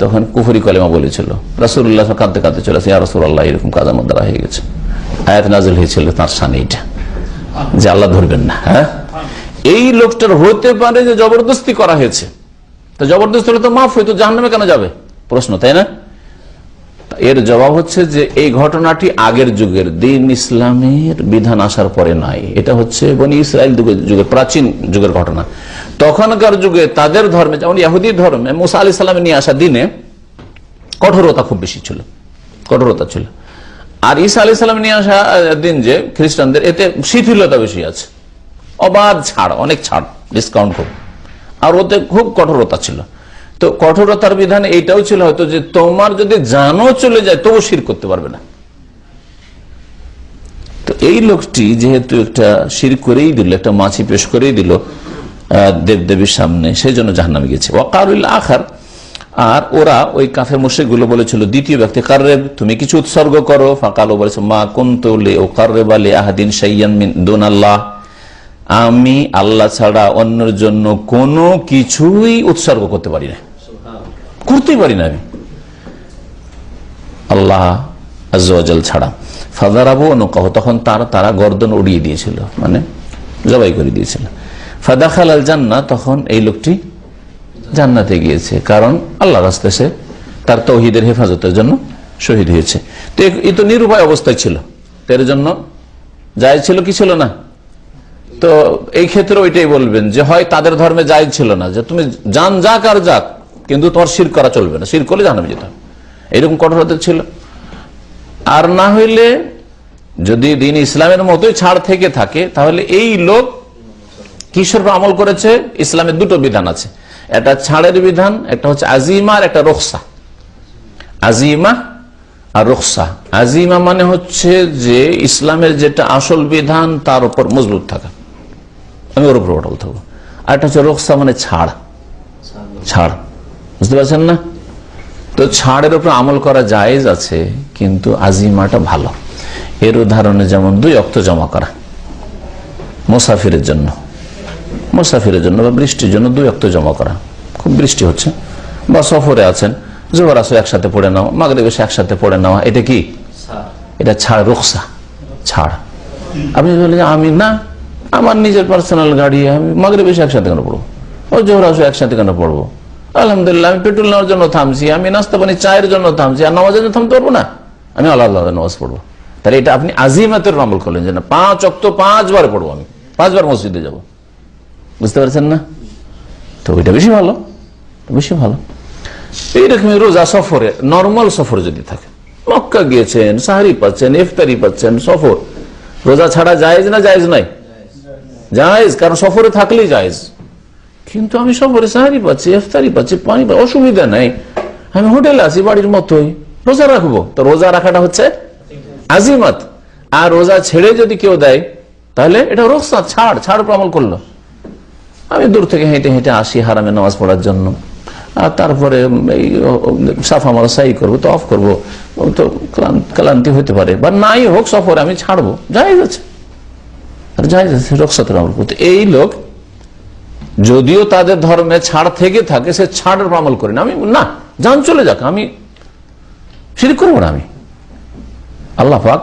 তখন কুফরি কলেমা বলেছিল, রাসূলুল্লাহ কাঁদতে কাঁদতে চলেছে, ইয়া রাসূলুল্লাহ এরকম কাজ আমার দ্বারা হয়ে গেছে। আয়াত নাযিল হয়েছিল তার শানে, এটা যে আল্লাহ ধরবেন না। হ্যাঁ, এই লোকটার হতে পারে যে জবরদস্তি করা হয়েছে, তো জবরদস্তি হলে তো মাফ হইতো, জাহান্নামে কেন যাবে প্রশ্ন, তাই না? এর জবাব হচ্ছে যে এই ঘটনাটি আগের যুগের, দিন ইসলামের বিধান আসার পরে নাই, এটা হচ্ছে বনি ইসরায়েল যুগের, প্রাচীন যুগের ঘটনা। তখনকার যুগে তাদের ধর্মে, যেমন ইহুদি ধর্মে মুসা আলাইহিস সালাম নিয়ে আসা দিনে কঠোরতা খুব বেশি ছিল, কঠোরতা ছিল। আর ঈসা আলাইহিস সালাম নিয়ে আসা দিন যে খ্রিস্টানদের, এতে শিথিলতা বেশি আছে, অবাধ ছাড়, অনেক ছাড়, ডিসকাউন্ট খুব, আর ওতে খুব কঠোরতা ছিল। তো কঠোরতার বিধান এইটাও ছিল হয়তো যে তোমার যদি জানও চলে যায় তবু শিরক করতে পারবে না। তো এই লোকটি যেহেতু একটা শিরক করেই দিল, একটা মাছি পেশ করেই দিল দেবদেবীর সামনে, সেই জন্য জাহান্নামে গেছে। ওয়াকারুল আখার, আর ওরা ওই কাফের মুশরিকগুলো বলেছিল, দ্বিতীয় ব্যক্তি কাররেব, তুমি কিছু উৎসর্গ করো। ফাকালু বলেছে মা কুনতু লিউকাররিবা লিআহাদিন শাইয়ান মিন দুনাল্লাহ, আমি আল্লাহ ছাড়া অন্যের জন্য কোনো কিছুই উৎসর্গ করতে পারি না, করতেই পারি না আমি আল্লাহ আযজা ওয়া জাল ছাড়া। ফাদারাবু উনকাহু, তখন তারা গর্দন উড়িয়ে দিয়েছিল, মানে জবাই করে দিয়েছিল। ফাদাখালাল জান্নাহ, তখন এই লোকটি জান্নাতে গিয়েছে, কারণ আল্লাহ রাস্তায় সে তার তৌহিদের হেফাজতের জন্য শহীদ হয়েছে। তো এই তো নিরুপায় অবস্থায় ছিল, এর জন্য জায়েজ ছিল কি ছিল না? তো এই ক্ষেত্রে ওইটাই বলবেন যে হয় তাদের ধর্মে জায়েজ ছিল না, যে তুমি জান যাক আর যাক, কিন্তু তোমার শিরক করা চলবে না, শিরক করলে জাহান্নামে যেতে হবে, এইরকম কঠোরতা ছিল। আর না হইলে যদি দিন ইসলামের মতোই ছাড় থেকে থাকে, তাহলে এই লোক কিসের উপর আমল করেছে? ইসলামের দুটো বিধান আছে, একটা ছাড়ের বিধান, একটা হচ্ছে আজিমা আর একটা রুখসা। আজিমা আর রুখসা। আজিমা মানে হচ্ছে যে ইসলামের যেটা আসল বিধান তার উপর মজবুত থাকা, আমি ওর উপর অটল থাকবো। আর একটা হচ্ছে রুখসা মানে ছাড়, ছাড়, বুঝতে পারছেন না? তো ছাড়ের উপর আমল করা জায়েজ আছে, কিন্তু আজিমাটা ভালো। এর উদাহরণে যেমন 2 ওয়াক্ত জমা করা মুসাফিরের জন্য, মুসাফিরের জন্য বা বৃষ্টির জন্য 2 ওয়াক্ত জমা করা, খুব বৃষ্টি হচ্ছে বা সফরে আছেন, জোহর আসর একসাথে পড়ে নেওয়া, মাগরিব এশা একসাথে পড়ে নেওয়া, এটা কি? এটা ছাড়, রুখসা, ছাড়। আপনি বললেন আমি না, আমার নিজের পার্সোনাল গাড়ি, আমি মাগরিব এশা একসাথে কেন পড়বো, ও জোহর আসর একসাথে কেন পড়বো? আলহামদুলিল্লাহ, আমি পেট্রোল নেওয়ার জন্য থামছি, আমি নাস্তা পানি চায়ের জন্য থামছি, আর নামাজের জন্য থামতে পারবো না, আমি আল্লাহ আল্লাহ নামাজ পড়বো। তাহলে এটা আপনি আজিমাতের আমল করলেন যে না, 5 ওয়াক্ত 5 বার পড়বো, আমি 5 বার মসজিদে যাব, বুঝতে পারছেন না? তো ওইটা বেশি ভালো, বেশি ভালো। এইরকম রোজা সফরে, নর্মাল সফর যদি থাকে, মক্কা গিয়েছেন, সাহারি পাচ্ছেন, ইফতারি পাচ্ছেন, সফর, রোজা ছাড়া জায়েজ না জায়েজ নাই? জায়েজ, কারণ সফরে থাকলেই জায়েজ। কিন্তু আমি সফরে সাহারি পাচ্ছি, ইফতারি পাচ্ছি, পানি, অসুবিধা নাই, আমি হোটেলে আছি বাড়ির মতোই, রোজা রাখবো। তো রোজা রাখাটা হচ্ছে আজিমাত। আর রোজা ছেড়ে যদি কেউ দেয়, তাহলে এটা রুখসা, ছাড়, ছাড় উপর আমল করলো। আমি দূর থেকে হেঁটে হেঁটে আসি হারামে নামাজ পড়ার জন্য, আর তারপরে সাফা মারা সাই করবো, তো অফ করবো, তো ক্লান্তি হতে পারে, বা নাই হোক সফরে আমি ছাড়বো, জায়েজ আছে, আর জায়েজ আছে রুখসাতের আমল করতে। এই লোক যদিও তাদের ধর্মে ছাড় থেকে থাকে, সে ছাড়ের আমল করে না, আমি না, জান চলে যাক, আমি শিরক করবো না। আমি আল্লাহ পাক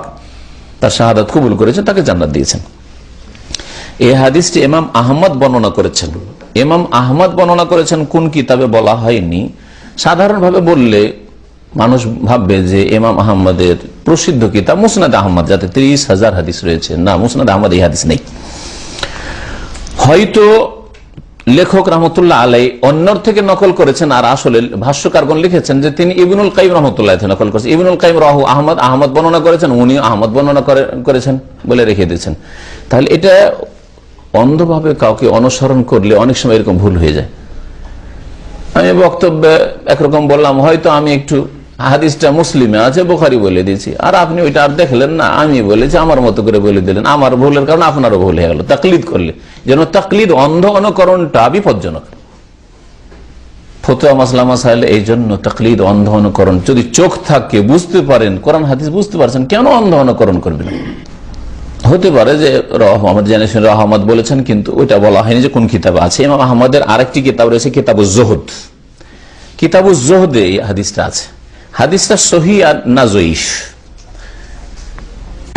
তার শাহাদাত কবুল করেছেন, তাকে জান্নাত দিয়েছেন। এই হাদিসটি ইমাম আহমদ বর্ণনা করেছেন। ইমাম আহমদ বর্ণনা করেছেন, কোন কিতাবে বলা হয়নি। সাধারণভাবে বললে মানুষ ভাববে যে ইমাম আহমদের প্রসিদ্ধ কিতাব মুসনাদ আহমদ, যাতে 30,000 হাদিস রয়েছে। না, মুসনাদ আহমদ এই হাদিস নেই। হয়তো লেখক রহমতুল্লাহ আলাই অন্যর থেকে নকল করেছেন, আর আসলে ভাষ্যকারগণ লিখেছেন যে তিনি ইবনুল কাইম রহমতুল্লাহ থেকে নকল করেছেন। ইবনুল কাইম রাহু আহমদ, আহমদ বর্ণনা করেছেন, উনি আহমদ বর্ণনা করেছেন বলে রেখে দিয়েছেন। তাহলে এটা অন্ধভাবে কাউকে অনুসরণ করলে অনেক সময় এরকম ভুল হয়ে যায়। আমি বক্তব্যে একরকম বললাম, হয়তো আমি একটু হাদিসটা মুসলিমে আছে, বুখারী বলে দিয়েছি, আর আপনি ওইটা আর দেখলেন না, আমি বলেছি আমার মতো করে বলে দিলেন, আমার ভুলের কারণে আপনারও ভুল হয়ে গেল। তাকলিদ করলে, যেন তাকলিদ, অন্ধ অনুকরণটা বিপজ্জনক। ফতোয়া মাসলা মাসাইল এই জন্য তাকলিদ, অন্ধ অনুকরণ, যদি চোখ থাকে, বুঝতে পারেন, কোরআন হাদিস বুঝতে পারছেন, কেন অন্ধ অনুকরণ করবেন? হতে পারে যে রহমদ জেনেছেন, রহমদ বলেছেন, কিন্তু ওইটা বলা হয়নি যে কোন কিতাবে আছে। ইমাম আহমদের আরেকটি কিতাব রয়েছে, কিতাবুজ জুহদ। কিতাবুজ জুহদে এই হাদিসটা আছে। হাদিসটা সহি আর না জয়ীফ।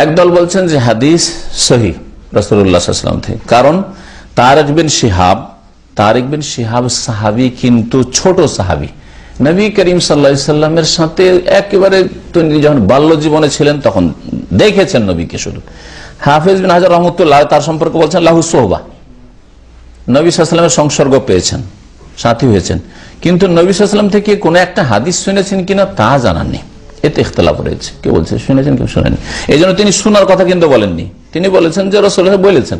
একদল বলছেন যে হাদিস সহি রাসূলুল্লাহ সাল্লাল্লাহু আলাইহি ওয়াসাল্লাম থেকে, কারণ তারিক বিন শিহাব সাহাবী, কিন্তু ছোট সাহাবী, নবী করিম সাল্লাল্লাহু আলাইহি ওয়াসাল্লামের সাথে একেবারে তিনি যখন বাল্য জীবনে ছিলেন তখন দেখেছেন নবীকে শুধু। হাফেজ বিন হাজার রহমতুল্লাহ তার সম্পর্কে বলছেন লাহু সোহবা, নবী সাল্লাল্লাহু আলাইহি ওয়াসাল্লামের সংসর্গ পেয়েছেন, সাথী হয়েছেন, কিন্তু নবী সাল্লাল্লাহু আলাইহি ওয়াসাল্লাম থেকে কোন একটা হাদিস শুনেছেন কিনা তা জানান নেই। এতে ইখতিলাফ রয়েছে, কেউ বলছে শুনেছেন, কেউ শুনেনি। এই জন্য তিনি শোনার কথা কিন্তু বলেননি, তিনি বলেছেন যে রাসূলুল্লাহ বলেছেন,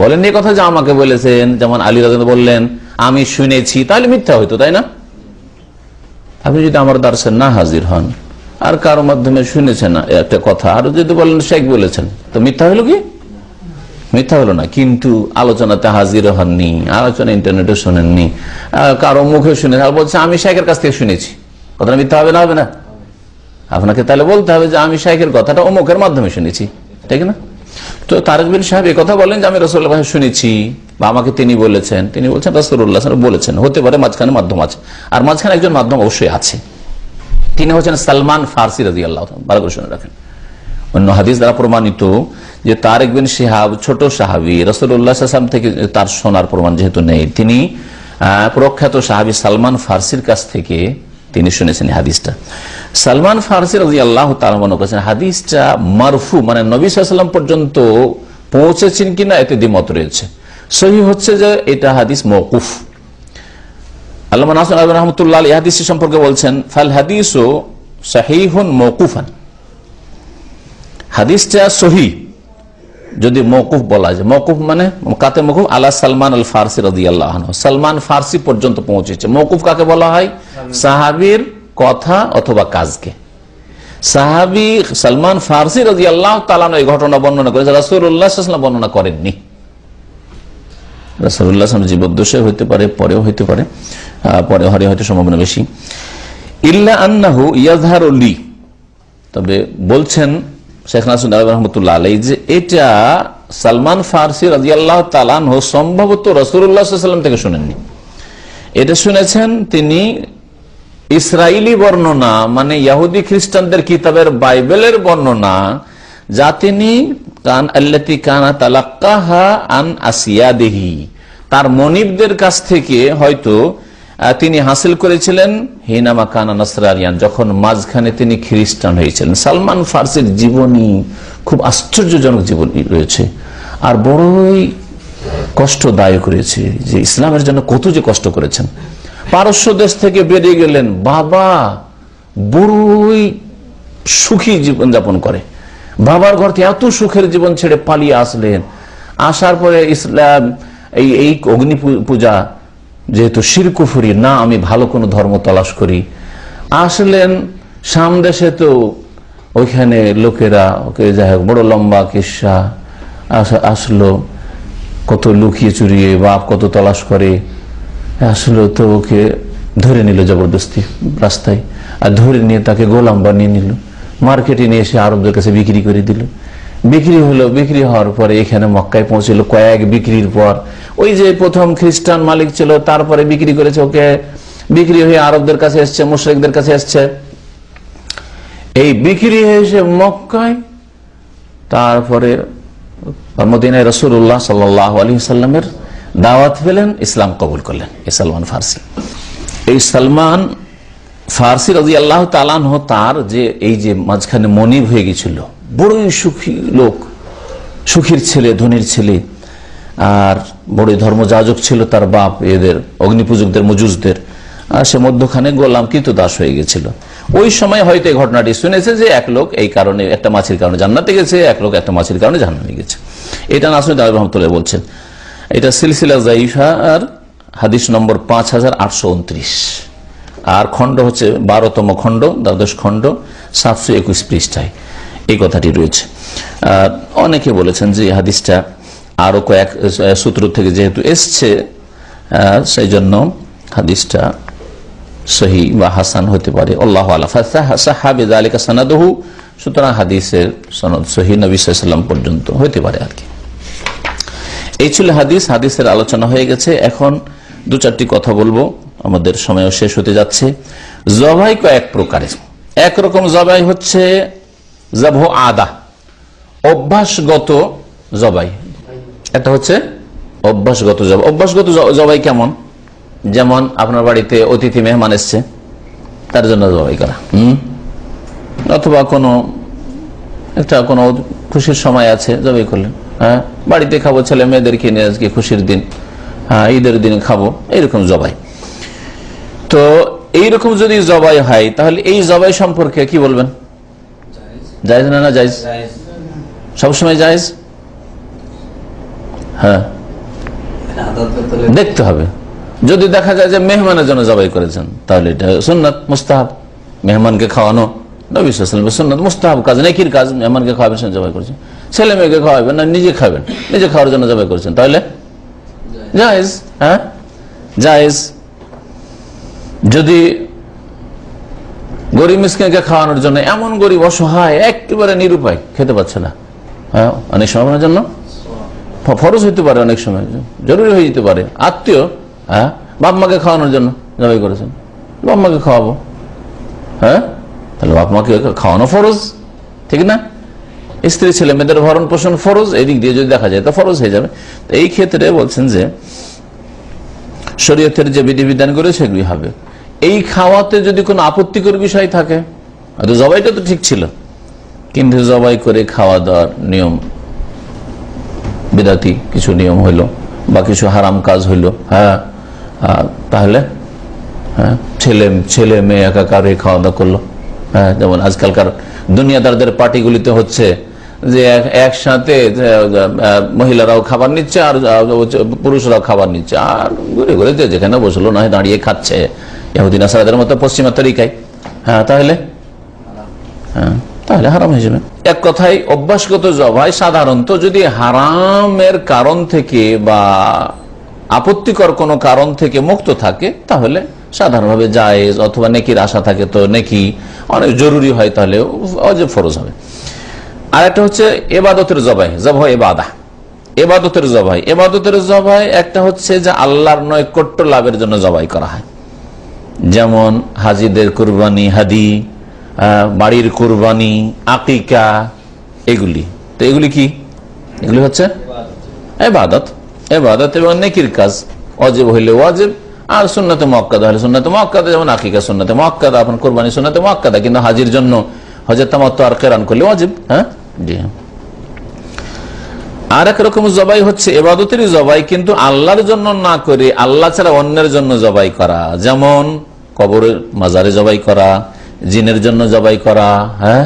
বলেননি কথা যে আমাকে বলেছেন। যেমন আলী রাদিয়াল্লাহু বললেন আমি শুনেছি, তাহলে মিথ্যা হইতো, তাই না? আপনি যদি আমার দার্সে না হাজির হন আর কারো মাধ্যমে শুনেছেন একটা কথা, আর যদি বলেন শেখ বলেছেন, তো মিথ্যা হলো কি? মিথ্যা হলো না। কিন্তু আলোচনাতে হাজির হননি, আলোচনা ইন্টারনেটে শোনেননি, কারো মুখে শুনে, আর বলছে আমি শেখের কাছ থেকে শুনেছি, কথাটা মিথ্যা হবে না? হবে না? আপনাকে তাহলে বলতে হবে যে আমি শেখের কথাটা অমুকের মাধ্যমে শুনেছি, ঠিক না? তো তারিক বিন সাহেব এই কথা বলেন যে আমি রাসূলুল্লাহ শুনেছি, বা আমাকে তিনি বলেছেন, তিনি বলছেন রাসূলুল্লাহ বলেছেন। হতে পারে মাঝখানে মাধ্যম আছে, আর মাঝখানে একজন মাধ্যম অবশ্যই আছে, তিনি হচ্ছেন সালমান ফারসি রাদিয়াল্লাহু তাআলা। ভালো করে শুনে রাখেন, অন্য হাদিস দ্বারা প্রমাণিত যে তারিক বিন শিহাব ছোট সাহাবী, রাসূলুল্লাহ সাল্লাল্লাহু আলাইহি ওয়াসাল্লাম থেকে তার শোনার প্রমাণ যেহেতু নেই, তিনি প্রখ্যাত সাহাবী সালমান ফার্সির কাছ থেকে তিনি শুনেছেন হাদিসটা। সালমান ফার্সি রাদিয়াল্লাহু তাআলা মনে করেছেন হাদিসটা মারফু, মানে নবী সাল্লাল্লাহু আলাইহি ওয়াসাল্লাম পর্যন্ত পৌঁছেছেন কিনা এতে দ্বিমত রয়েছে। সহিহ হচ্ছে যে এটা হাদিস মওকুফ। আল্লামা নাসির আলবানী রাহমাতুল্লাহ আলাইহি হাদিস সম্পর্কে বলছেন, ফাল হাদিসু সহিহুন মওকুফান, হাদিসটা সহিহ যদি মওকুফ বলা যায়। মওকুফ মানে কাতে মওকুফ আলা সালমান আল ফারসি রাদিয়াল্লাহু আনহু, সালমান ফারসি পর্যন্ত পৌঁছেছে। মওকুফ কাকে বলা হয়? সাহাবীর কথা অথবা কাজকে। সাহাবী সালমান ফারসি রাদিয়াল্লাহু তাআলা এই ঘটনা বর্ণনা করেছে, রাসূলুল্লাহ সাল্লাল্লাহু আলাইহি ওয়াসাল্লাম বর্ণনা করেননি। রাসূলুল্লাহ সাল্লাল্লাহু আলাইহি ওয়াসাল্লাম জীবদ্দশায় হতে পারে, পরেও হতে পারে, পরে হয়তো সম্ভাবনা বেশি। ইল্লা আন্নাহু ইয়াযহারু লি, তবে বলছেন শেখ নাসির রাহমাতুল্লাহ আলাইহি যে এটা সালমান ফারসি রাদিয়াল্লাহু তাআলা আনহু সম্ভবত রাসূলুল্লাহ সাল্লাল্লাহু আলাইহি ওয়াসাল্লাম থেকে শুনেননি। এটা শুনেছেন তিনি ইসরাইলি বর্ণনা, মানে ইহুদি খ্রিস্টানদের কিতাবের বাইবেলের বর্ণনা, যা তিনি আল্লাতী কানা তালাক্কাহা আন আসিয়াদিহি, তার মনিবদের কাছ থেকে হয়তো তিনি হাসিল করেছিলেন হিনামা কানা নাসরানিয়ান, যখন মাঝখানে তিনি খ্রিস্টান হয়েছিলেন। সালমান ফারসির জীবনী খুব আশ্চর্যজনক জীবনী রয়েছে, আর বড়ই কষ্টদায়ক রয়েছে, যে ইসলামের জন্য কত যে কষ্ট করেছেন। পারস্য দেশ থেকে বেরিয়ে গেলেন, বাবা বড়ই সুখী জীবন যাপন করে, বাবার ঘর থেকে এত সুখের জীবন ছেড়ে পালিয়ে আসলেন। আসার পরে ইসলাম এই অগ্নি পূজা, যেহেতু শিরকুফরি না, আমি ভালো কোনো ধর্ম তলাশ করি। আসলেন সামদেশে, তো ওইখানে লোকেরা ওকে যাই হোক বড় লম্বা কিস্সা আসলো, কত লুকিয়ে চুরিয়ে বাপ কত তলাশ করে আসলো, তো ওকে ধরে নিল জবরদস্তি রাস্তায়, আর ধরে নিয়ে তাকে গোলাম বানিয়ে নিল, মার্কেটে নিয়ে এসে আরবদের কাছে বিক্রি করে দিল। বিক্রি হলো, বিক্রি হওয়ার পরে এখানে মক্কায় পৌঁছলো। কয়েক বিক্রির পর ওই যে প্রথম খ্রিস্টান মালিক ছিল, তারপরে বিক্রি করেছে ওকে, বিক্রি হয়ে আরবদের কাছে এসছে, মুশরিকদের কাছে এসছে। এই বিক্রি হয়েছে মক্কায়, তারপরে মদিনায় রাসূলুল্লাহ সাল্লাল্লাহু আলাইহি ওয়াসাল্লামের দাওয়াত পেলেন, ইসলাম কবুল করলেন এই সালমান ফারসি। এই সালমান ফারসি রাদিয়াল্লাহু তাআলা আনহু তার যে এই যে মাঝখানে মনিব হয়ে গেছিল, বড়ই সুখী লোক, সুখীর ছেলে, ধনীর ছেলে, আর বড়ই ধর্মযাজক ছিল তার বাপ, এদের অগ্নিপূজকদের মজুসদের, আর সে মধ্যখানে গোলাম কৃতদাস হয়ে গেছিল। ওই সময় হয়তো এই ঘটনাটি শুনেছে যে এক লোক এই কারণে, একটা মাছির কারণে জান্নাতে গেছে, এক লোক একটা মাছির কারণে জাহান্নামে গেছে। এটা নাসির রহমতুল্লাহ বলছেন। এটা সিলসিলা যায়িফা আর হাদিস নম্বর 5829, আর খণ্ড হচ্ছে 12তম খণ্ড, দ্বাদশ খণ্ড, 721 পৃষ্ঠায় এই কথাটি রয়েছে। অনেকে বলেছেন যে হাদিসটা আরো কয়েক সূত্র থেকে যেহেতু এসছে, সেই জন্য হাদিসটা সহি বা হাসান হতে পারে, আল্লাহু আ'লাম। সাহাবী যালিকা সানাদুহু, সুতরাং হাদিসের সনদ সহি নবী সাল্লাল্লাহু আলাইহি ওয়াসাল্লাম পর্যন্ত হতে পারে আর কি। এই ছিল হাদিস। হাদিসের আলোচনা হয়ে গেছে। এখন দু চারটি কথা বলবো, আমাদের সময়ও শেষ হতে যাচ্ছে। জবাই কয়েক প্রকারের। একরকম জবাই হচ্ছে জবহ আদা, অভ্যাসগত জবাই। এটা হচ্ছে অভ্যাসগত জবাই। অভ্যাসগত জবাই কেমন? যেমন আপনার বাড়িতে অতিথি মেহমান এসছে, তার জন্য জবাই করা, অথবা কোনো খুশির সময় আছে জবাই করলেন, হ্যাঁ বাড়িতে খাবো, ছেলে মেয়েদেরকে নিয়ে আজকে খুশির দিন, হ্যাঁ ঈদের দিনে খাবো, এইরকম জবাই। তো এইরকম যদি জবাই হয়, তাহলে এই জবাই সম্পর্কে কি বলবেন? জায়েজ না জায়েজ? সবসময় জায়েজ? হ্যাঁ, দেখতে হবে। যদি দেখা যায় যে মেহমানের জন্য জবাই করেছেন, তাহলে এটা সুন্নাত মুস্তাহাব। মেহমানকে খাওয়ানো নবী সাল্লাল্লাহু আলাইহি ওয়াসাল্লাম সুন্নাত মুস্তাহাব কাজ, নেকির কাজ। মেহমানকে খাওয়াবেন, জবাই করেছেন। ছেলে মেয়েকে খাওয়াবেন না, নিজে খাবেন, নিজে খাওয়ার জন্য জবাই করেছেন, তাহলে জায়েজ। হ্যাঁ জায়েজ। যদি গরিব মিসকিনকে খাওয়ানোর জন্য, এমন গরিব অসহায় একেবারে নিরুপায়, খেতে পাচ্ছে না, হ্যাঁ অনেক সময় আপনার জন্য ফরজ হইতে পারে, অনেক সময় জরুরি হয়ে যেতে পারে, আত্মীয়, হ্যাঁ বাপ মাকে খাওয়ানোর জন্য জবাই করেছেন, বাপ মাকে খাওয়াবো, হ্যাঁ তাহলে বাপ মাকে খাওয়ানো ফরজ, ঠিক না? স্ত্রী ছেলে মেয়েদের ভরণ পোষণ ফরজ, এদিক দিয়ে যদি দেখা যায় তো ফরজ হয়ে যাবে। এই ক্ষেত্রে বলছেন যে শরীয়তের যে বিধিবিধানগুলো সেগুলি হবে। এই খাওয়াতে যদি কোনো আপত্তিকর বিষয় থাকে, হয়তো জবাইটা তো ঠিক ছিল, কিন্তু জবাই করে খাওয়া দাওয়ার নিয়ম বিদাতি কিছু নিয়ম হইল বা কিছু হারাম কাজ হইল, হ্যাঁ, তাহলে হ্যাঁ ছেলে মেয়ে একাকার হয়ে খাওয়া দাওয়া করলো। হ্যাঁ, যেমন আজকালকার দুনিয়াদারদের পার্টিগুলিতে হচ্ছে যে একসাথে মহিলারাও খাবার নিচ্ছে আর পুরুষরাও খাবার নিচ্ছে, আর ঘুরে ঘুরে যেখানে বসলো না দাঁড়িয়ে খাচ্ছে ইহুদি নাসারাদের মতো পশ্চিমা তরিকায়। হ্যাঁ, তাহলে হারাম হয়ে যাবে। এক কথায় অভ্যাসগত জবাই সাধারণত যদি হারামের কারণ থেকে বা আপত্তিকর কোনো কারণ থেকে মুক্ত থাকে তাহলে সাধারণভাবে জায়েজ, অথবা নেকির আশা থাকে তো নেকি, অনেক জরুরি হয় তাহলে ওয়াজিব ফরজ হবে। আর একটা হচ্ছে এবাদতের জবাই, জবাই এবাদা, এবাদতের জবাই। এবাদতের জবাই একটা হচ্ছে যে আল্লাহর নৈকট্য লাভের জন্য জবাই করা হয়, যেমন হাজিদের কুরবানি, হাদি, বাড়ির কুরবানি, আকিকা, এগুলি। তো এগুলি কি? এগুলি হচ্ছে ইবাদত, ইবাদত এবং নেকির কাজ। ওয়াজিব হইলে ওয়াজিব, আর সুন্নাতে মুআক্কাদা হলে সুন্নাতে মুআক্কাদা, যেমন আকিকা সুন্নাতে মুআক্কাদা, আপনার কুরবানি সুন্নাতে মুআক্কাদা। কিন্তু হাজির জন্য হজের তামাত্তু আর কিরান করলে ওয়াজিব। হ্যাঁ, জি। আর এক রকম জবাই হচ্ছে ইবাদতেরই জবাই, কিন্তু আল্লাহর জন্য না করে আল্লাহ ছাড়া অন্যের জন্য জবাই করা, যেমন কবরের মাজারে জবাই করা, জিনের জন্য জবাই করা, হ্যাঁ,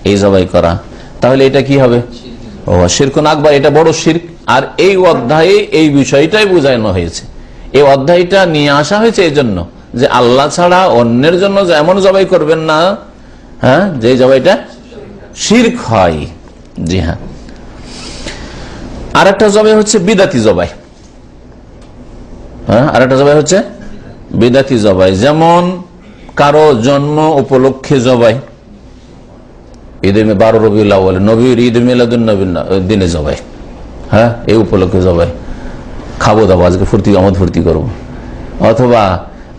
এই জবাই করা। তাহলে এটা কি হবে? ও শিরকুন আকবার, এটা বড় শিরক। আর এই অধ্যায়ে এই বিষয়টাই বোঝানো হয়েছে। এই অধ্যায়টা নিয়ে আসা হয়েছে এই জন্য যে আল্লাহ ছাড়া অন্যের জন্য এমন জবাই করবেন না, হ্যাঁ, যে জবাইটা শিরক হয়। জি হ্যাঁ। আর একটা জবাই হচ্ছে বিদাতি জবাই। হ্যাঁ, আর একটা জবাই হচ্ছে বিদাতি জবাই, যেমন কারো জন্ম উপলক্ষে জবাই, ঈদে 12 রবিউল আউয়াল, নবীর ঈদ মিলাদুন নবীর দিনে জবাই। হ্যাঁ, এই উপলক্ষে জবাই, খাবো দাবো, আজকে আমোদ ফুর্তি করবো। অথবা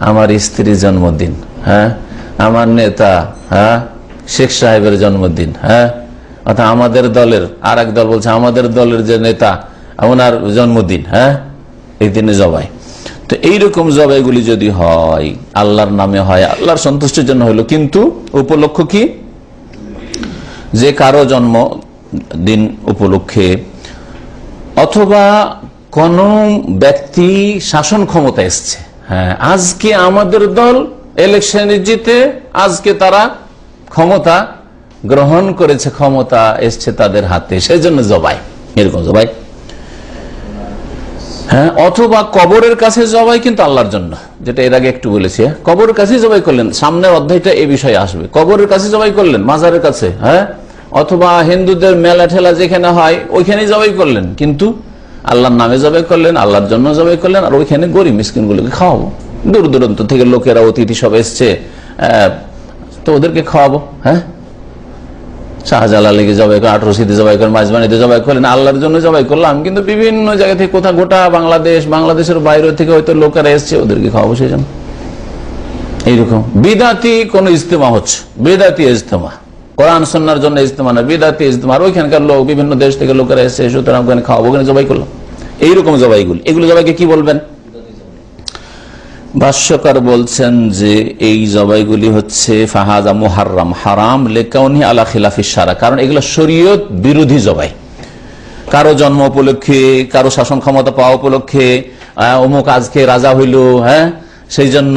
আমার স্ত্রীর জন্মদিন, হ্যাঁ, আমার নেতা, হ্যাঁ, শেখ সাহেবের জন্মদিন, হ্যাঁ, অর্থাৎ আমাদের দলের আর এক দল বলছে আমাদের দলের যে নেতা ওনার জন্মদিন, হ্যাঁ, এই দিনে জবাই। তো এইরকম জবাইগুলি যদি হয় আল্লাহর নামে হয়, আল্লাহর সন্তুষ্টির জন্য হইলো, কিন্তু উপলক্ষ কি? যে কারো জন্মদিন উপলক্ষে, অথবা কোন ব্যক্তি শাসন ক্ষমতা এসছে, হ্যাঁ, আজকে আমাদের দল ইলেকশনে জিতে আজকে তারা ক্ষমতা গ্রহণ করেছে, ক্ষমতা এসছে তাদের হাতে, সেই জন্য জবাই, এরকম জবাই। হ্যাঁ, অথবা কবরের কাছে জবাই, কিন্তু আল্লাহর জন্য, যেটা এর আগে একটু বলেছি। কবরের কাছে জবাই করলেন, সামনের অধ্যায়টা এই বিষয়ে আসবে। কবরের কাছে জবাই করলেন, মাজারের কাছে, হ্যাঁ, অথবা হিন্দুদের মেলা ঠেলা যেখানে হয় ওইখানে জবাই করলেন, কিন্তু আল্লাহর নামে জবাই করলেন, আল্লাহর জন্য জবাই করলেন, আর ওইখানে গরিব মিসকিনগুলোকে খাওয়াবো। দূর দূরান্ত থেকে লোকেরা, অতিথি সব এসছে, তো ওদেরকে খাওয়াবো। হ্যাঁ, শাহজালালে জবাই করেন, 18 জবাই করেন, মাঝবানিতে জবাই করলেন, আল্লাহর জন্য জবাই করলাম, কিন্তু বিভিন্ন জায়গা থেকে, কোথা গোটা বাংলাদেশ, বাংলাদেশের বাইরে থেকে হয়তো লোকেরা এসছে, ওদেরকে খাওয়াবো সেই জন্য। এইরকম বিদাতি কোন ইজতেমা হচ্ছে, বিদাতি ইজতেমা, কোরআন সুন্নাহর জন্য ইজতেমা না, বিদাতি ইজতেমা। আর ওইখানকার লোক, বিভিন্ন দেশ থেকে লোকেরা এসছে, সুতরাং ওখানে খাওয়াবো, ওখানে জবাই করলাম, এইরকম জবাইগুলি। এগুলো জবাইকে কি বলবেন? ভাষ্যকার বলছেন যে এই জবাইগুলি হচ্ছে ফাহাদা মুহাররাম, হারাম লেকাউনি আলা খিলাফিস শারা, কারণ এগুলো শরীয়ত বিরোধী জবাই। কারো জন্ম উপলক্ষে, কারো শাসন ক্ষমতা পাওয়া উপলক্ষে, অমুক আজকে রাজা হইল, হ্যাঁ, সেই জন্য,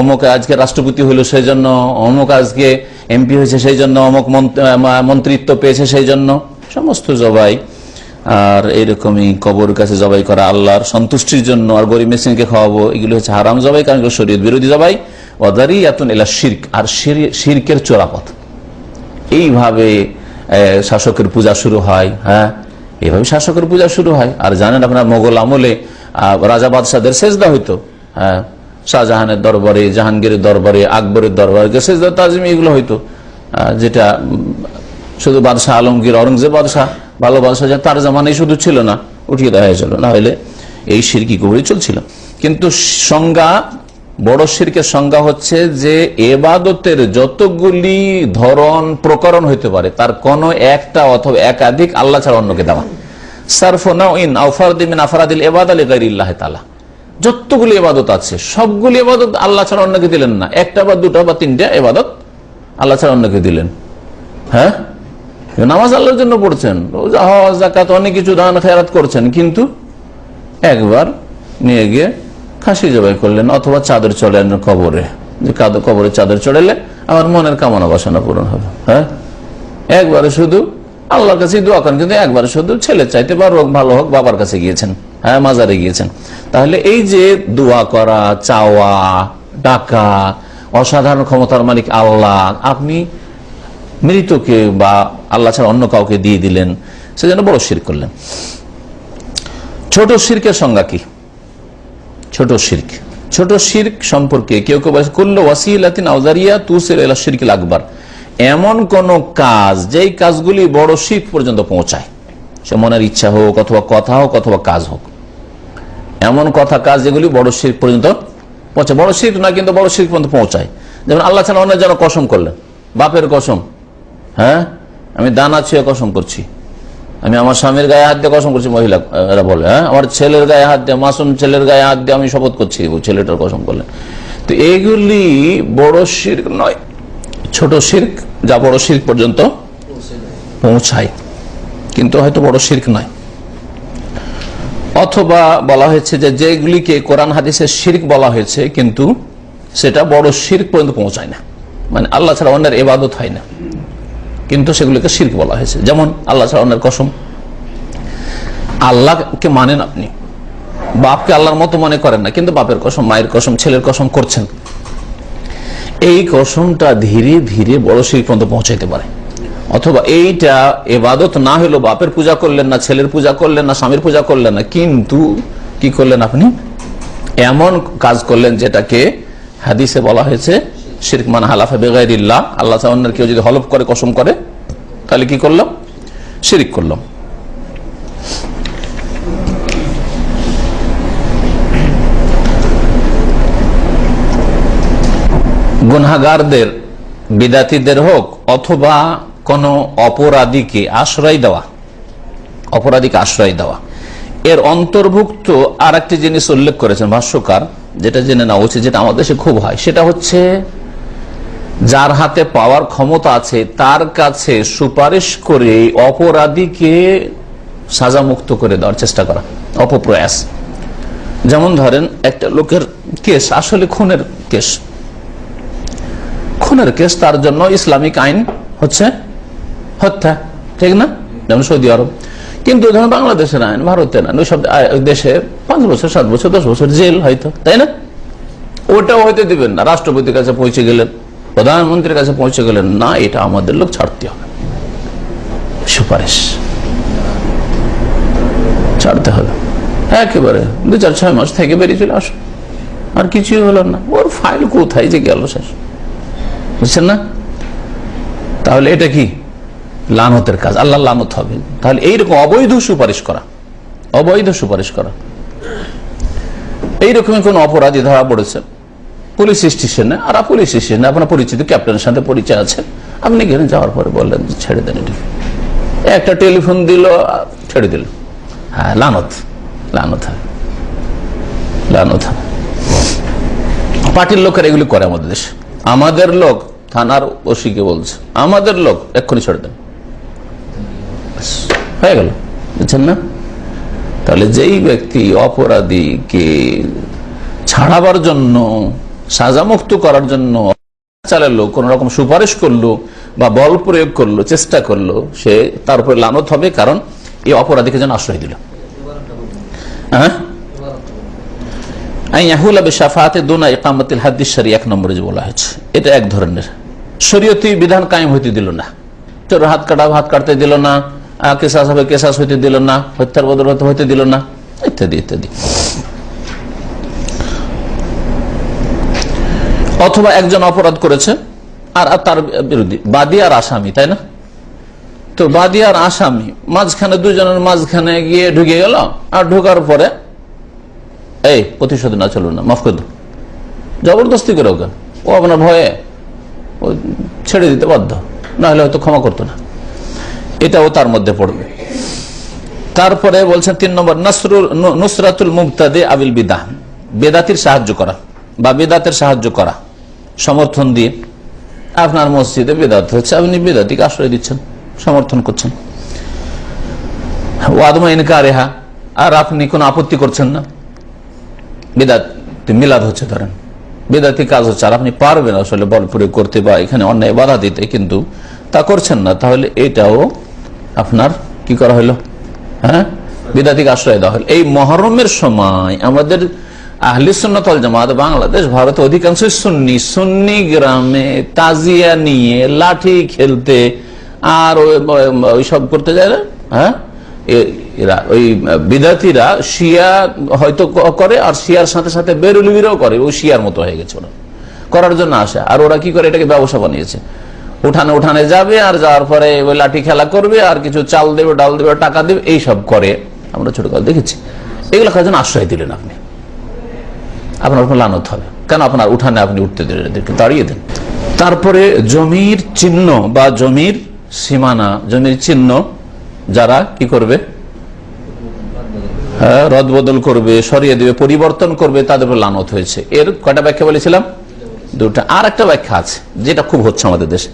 অমুক আজকে রাষ্ট্রপতি হইল সেই জন্য, অমুক আজকে এমপি হয়েছে সেই জন্য, অমুক মন্ত্রিত্ব পেয়েছে সেই জন্য, সমস্ত জবাই। আর এইরকমই কবর কাছে জবাই করা আল্লাহর সন্তুষ্টির জন্য, আর গরিব মিসকিনকে খাওয়াবো, এগুলো হচ্ছে হারাম জবাই, কারণ এগুলো শরীয়ত বিরোধী জবাই। ওয়াদারিয়াতুন ইলা শিরক, আর শিরকের চোরাপথ। এইভাবে শাসকের পূজা শুরু হয়, হ্যাঁ, এইভাবে শাসকের পূজা শুরু হয়। আর জানেন আপনার মোগল আমলে রাজা বাদশাদের সেজদা হইতো, হ্যাঁ, শাহজাহানের দরবারে, জাহাঙ্গীরের দরবারে, আকবরের দরবারে সেজদা তাজিম এগুলো হইতো, যেটা শুধু বাদশাহ আলমগীর, অরঙ্গজেব বাদশাহ, ভালো বাদশাহ তার জামানায় শুধু ছিল না, উঠিয়ে দেওয়া হয়েছিল, না হলে এই শিরকি কবরই চলছিল। কিন্তু সংজ্ঞা, বড় শিরকের সংজ্ঞা হচ্ছে যে এবাদতের যতগুলি ধরন প্রকরণ হইতে পারে তার কোন একটা অথবা একাধিক আল্লাহ ছাড়া অন্যকে দেওয়া। সারফ নাউইন আও ফারদিন মিন আফরাদিল ইবাদা লিগাইরিল্লাহি তাআলা, যতগুলি ইবাদত আছে সবগুলি ইবাদত আল্লাহ ছাড়া অন্যকে দিলেন না, একটা বা দুটা বা তিনটা ইবাদত আল্লাহ ছাড়া অন্যকে দিলেন। হ্যাঁ, নামাজ আল্লাহর জন্য পড়ছেন, রোজা, হজ, যাকাত, অনেক কিছু দান খেয়ারাত করছেন, কিন্তু একবার নিয়ে গিয়ে খাসি জবাই করলেন অথবা চাদর চড়ালেন কবরে, যে কবরে চাদর চড়ালে আমার মনের কামনা বাসনা পূরণ হবে। হ্যাঁ, একবারে শুধু আল্লাহর কাছে দোয়া করেন, কিন্তু একবারে শুধু ছেলে চাইতে বা রোগ ভালো হোক বাবার কাছে গিয়েছেন, হ্যাঁ মাজারে গিয়েছেন। তাহলে এই যে দোয়া করা, চাওয়া, ডাকা, অসাধারণ ক্ষমতার মালিক আল্লাহ, আপনি মৃতকে বা আল্লাহ ছাড়া অন্য কাউকে দিয়ে দিলেন, সেজন্য বড় শিরক করলেন। ছোট শিরকের সংজ্ঞা কি? ছোট শিরক সম্পর্কে কেউ কেউ বলে কুল্লু ওয়াসিলাতিন আও যারিয়া তুসিল ইলা শিরকিল আকবার, এমন কোন কাজ যেই কাজগুলি বড় শিরক পর্যন্ত পৌঁছায়, সে মনের ইচ্ছা হোক অথবা কথা হোক অথবা কাজ হোক, এমন কথা কাজ যেগুলি বড় শিরক পর্যন্ত পৌঁছায়। বড় শিরক না কিন্তু বড় শিরক পর্যন্ত পৌঁছায়। যেমন আল্লাহ ছাড়া অন্য যেন কসম করলেন, বাপের কসম, হ্যাঁ আমি দানা ছুঁয়ে কসম করছি, আমি আমার স্বামীর গায়ে হাত দিয়ে কসম করছি, মহিলা এরা বলে, হ্যাঁ আমার ছেলের গায়ে হাত দিয়ে, মাসুম ছেলের গায়ে হাত দিয়ে আমি শপথ করছি, ছেলেটার কসম করলেন। তো এইগুলি বড় শিরক নয়, ছোট শিরক, যা বড় শিরক পর্যন্ত পৌঁছায় কিন্তু হয়তো বড় শিরক নয়। অথবা বলা হয়েছে যে যেগুলিকে কোরআন হাদিসের শিরক বলা হয়েছে কিন্তু সেটা বড় শিরক পর্যন্ত পৌঁছায় না, মানে আল্লাহ ছাড়া অন্যের ইবাদত হয় না কিন্তু সেগুলিকে শিরক বলা হয়েছে। যেমন আল্লাহ ছাড়া অন্যের কসম, আল্লাহকে মানেন আপনি, বাপকে আল্লাহর মতো মনে করেন না, কিন্তু বাপের কসম, মায়ের কসম, ছেলের কসম করছেন, এই কসমটা ধীরে ধীরে বড় শিরক পর্যন্ত পৌঁছাইতে পারে। অথবা এইটা ইবাদত না হলো, বাপের পূজা করলেন না, ছেলের পূজা করলেন না, স্বামীর পূজা করলেন না, কিন্তু কি করলেন আপনি, এমন কাজ করলেন যেটাকে হাদিসে বলা হয়েছে শিরক, মান হালাফা বিগাইরিল্লাহ, আল্লাহ ছাড়া অন্যের কেউ যদি হলফ করে, কসম করে, তাহলে কি করলাম, শিরক করলাম। গুনাহগারদের, বিদাতীদের হোক অথবা কোন অপরাধীকে আশ্রয় দেওয়া, এর অন্তর্ভুক্ত আর একটি জিনিস উল্লেখ করেছেন ভাষ্যকার, যেটা জেনে নেওয়া উচিত, যেটা আমাদের দেশে খুব হয়, সেটা হচ্ছে যার হাতে পাওয়ার ক্ষমতা আছে তার কাছে সুপারিশ করে অপরাধীকে সাজামুক্ত করে দেওয়ার চেষ্টা করা, অপপ্রয়াস। যেমন ধরেন একটা লোকের কেস আসলে খুনের কেস, তার জন্য ইসলামিক আইন হচ্ছে হত্যা, ঠিক না? যেমন সৌদি আরব, কিন্তু ধরুন বাংলাদেশের আইন, ভারতের আইন, ওই সব দেশে 5 বছর 7 বছর 10 বছর জেল হয়তো, তাই না? ওটাও হয়তো দিবেন না। রাষ্ট্রপতির কাছে পৌঁছে গেলেন, প্রধানমন্ত্রীর কাছে পৌঁছে গেলেন, না এটা আমাদের লোক, ছাড়তে হবে, সুপারিশ ছাড়তে হবে একেবারে, 2-4-6 মাস থেকে বেরিয়ে চলে আসো, আর কিছুই হলো না, ওর ফাইল কোথায় যে গেল শেষ, বুঝছেন না? তাহলে এটা কি লানতের কাজ, আল্লাহ লানত হবে। তাহলে এইরকম অবৈধ সুপারিশ করা, এইরকমই কোন অপরাধী ধরা পড়েছে পুলিশ স্টেশনে, আর পুলিশ স্টেশনে আপনার পরিচিত ক্যাপ্টেনের সাথে পরিচয় আছে, আপনি গেলেন, যাওয়ার পরে বললেন ছেড়ে দেন, এটি একটা টেলিফোন দিল, ছেড়ে দিল, হ্যাঁ লানত হবে। পার্টির লোকের এগুলি করে আমাদের দেশে, আমাদের লোক থানার ওসিকে বলছে, আমাদের লোক এক্ষুনি ছেড়ে দেন, হয়ে গেল, বুঝছেন না? তাহলে যেই ব্যক্তি অপরাধীকে ছাড়াবার জন্য, সাজামুক্ত করার জন্য চালালো, কোন রকম সুপারিশ করলো বা বল প্রয়োগ করলো, চেষ্টা করলো, সে তার উপরে লানত হবে, কারণ এই অপরাধীকে যেন আশ্রয় দিল। হ্যাঁ, 1 নম্বরে যে বলা হয়েছে, এটা এক ধরনের শরীয়তি বিধান কায়েম হইতে দিল না, চোর হাত কাটতে দিল না, কেসাস হবে কেসাস হইতে দিল না, হত্যার বদল হইতে দিল না, ইত্যাদি ইত্যাদি। অথবা একজন অপরাধ করেছে আর তার বিরোধী বাদী আর আসামি, তাই না? তো বাদী আর আসামি মাঝখানে, দুজনের মাঝখানে গিয়ে ঢুকে গেল, আর ঢোকার পরে এই প্রতিশোধ না, চলুন না, মাফ করে দাও, জবরদস্তি করে ওকে, ও আপনার ভয়ে ও ছেড়ে দিতে বাধ্য, না হলে হয়তো ক্ষমা করতো না, এটাও তার মধ্যে পড়বে। তারপরে বলছেন 3 নম্বর নুসরাতুল মুবতাদি আবিল বিদআহ, বেদাতির সাহায্য করা বা বেদাতের সাহায্য করা, সমর্থন দিয়ে আপনার মসজিদে বেদাত হচ্ছে, আপনি বেদাতিকে আশ্রয় দিচ্ছেন, সমর্থন করছেন। ওয়াদমা ইনকারেহা, আর আপনি কোনো আপত্তি করছেন না। বেদাত মিলাদ হচ্ছে, ধরেন বেদাতি কাজ হচ্ছে, আর আপনি পারবেন আসলে বল প্রয়োগ করতে বা এখানে অন্যায় বাধা দিতে, কিন্তু তা করছেন না, তাহলে এটাও আপনার কি করা হলো? হ্যাঁ, বিদাতিকে আশ্রয় দেওয়া হলো। এই মহরমের সময় আমাদের আহলে সুন্নাত ওয়াল জামাত বাংলাদেশ, ভারতে অধিকাংশ সুন্নি গ্রামে তাজিয়া নিয়ে লাঠি খেলতে আর ওই সব করতে যায় না। হ্যাঁ, এরা ওই বিদাতিরা শিয়া হয়তো করে, আর শিয়ার সাথে সাথে বেরুলিরাও করে, ওই শিয়ার মতো হয়ে গেছে, ওরা করার জন্য আসে। আর ওরা কি করে, এটাকে ব্যবসা বানিয়েছে। উঠানে যাবে, আর যাওয়ার পরে ওই লাঠি খেলা করবে, আর কিছু চাল দেবে, ডাল দেবে, টাকা দেবে, এইসব করে। আমরা ছোটকাল দেখেছি। এগুলো কাজে আশ্রয় দিলেন আপনি, আপনার উপর লানত হবে। কেন? আপনার উঠানে আপনি উঠতে দিলেন, তাড়িয়ে দেন। তারপরে জমির চিহ্ন বা জমির সীমানা, জমির চিহ্ন যারা কি করবে, হ্যাঁ, রদবদল করবে, সরিয়ে দেবে, পরিবর্তন করবে, তাদের উপর লানত হয়েছে। এর কয়টা ব্যাখ্যা বলেছিলাম? দুটা। আর একটা ব্যাখ্যা আছে যেটা খুব হচ্ছে আমাদের দেশে,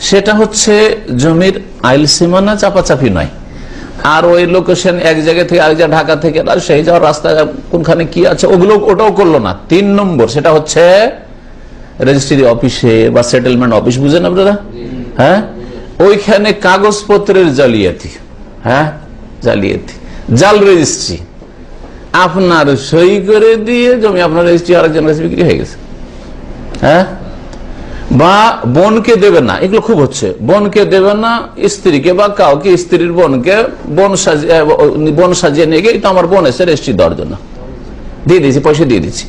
সেটা হচ্ছে জমির আইল সীমানা চাপাচাপি নয়, আর ওই লোকেশন এক জায়গা থেকে আরেক জায়গা, ঢাকা থেকে আর সেই যাওয়ার রাস্তা কোনখানে কি আছে ওগুলো, ওটাও করলো না। 3 নম্বর, সেটা হচ্ছে রেজিস্ট্রি অফিসে বা সেটেলমেন্ট অফিস, বুঝেন আপনারা? হ্যাঁ, ওইখানে কাগজপত্রের জালিয়াতি, হ্যাঁ, জালিয়াতি, জাল রেজিস্ট্রি, আপনার সই করে দিয়ে জমি আপনার রেজিস্ট্রি আরেকজন কাছে বিক্রি হয়ে গেছে। হ্যাঁ, বা বোনকে দেবে না, এগুলো খুব হচ্ছে। বোনকে দেবে না স্ত্রীকে, বা কাউকে স্ত্রীর বোনকে বোন সাজিয়ে নিয়ে গিয়ে, এটা আমার বোন এসে রেজিস্ট্রি দেওয়ার জন্য দিয়ে দিয়েছি, পয়সা দিয়ে দিচ্ছি।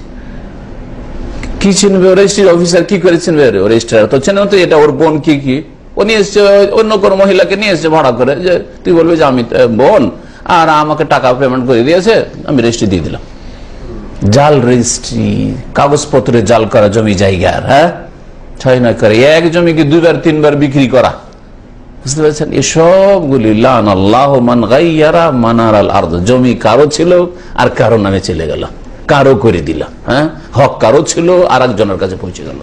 কি চিনবে রেজিস্ট্রি অফিসার? কি করে চিনবে? রেজিস্ট্রার তো চেনে তো, এটা ওর বোন কি ও নিয়ে এসছে, অন্য কোনো মহিলাকে নিয়ে এসছে ভাড়া করে, যে তুই বলবি যে আমি বোন, আর আমাকে টাকা পেমেন্ট করে দিয়েছে, আমি রেজিস্ট্রি দিয়ে দিলাম। জাল রেজিস্ট্রি, কাগজপত্রে জাল করা জমি জায়গার, হ্যাঁ, 6-9 করে এক জমিকে 2-3 বিক্রি করা, বুঝতে পারছেন? এসবগুলি লান আল্লাহ মান গায়্যারা মানারাল আরদ, জমি কারো ছিল আর কারো নামে চলে গেল, কারো করে দিল, হ্যাঁ, হক কারো ছিল আর একজনের কাছে পৌঁছে গেল,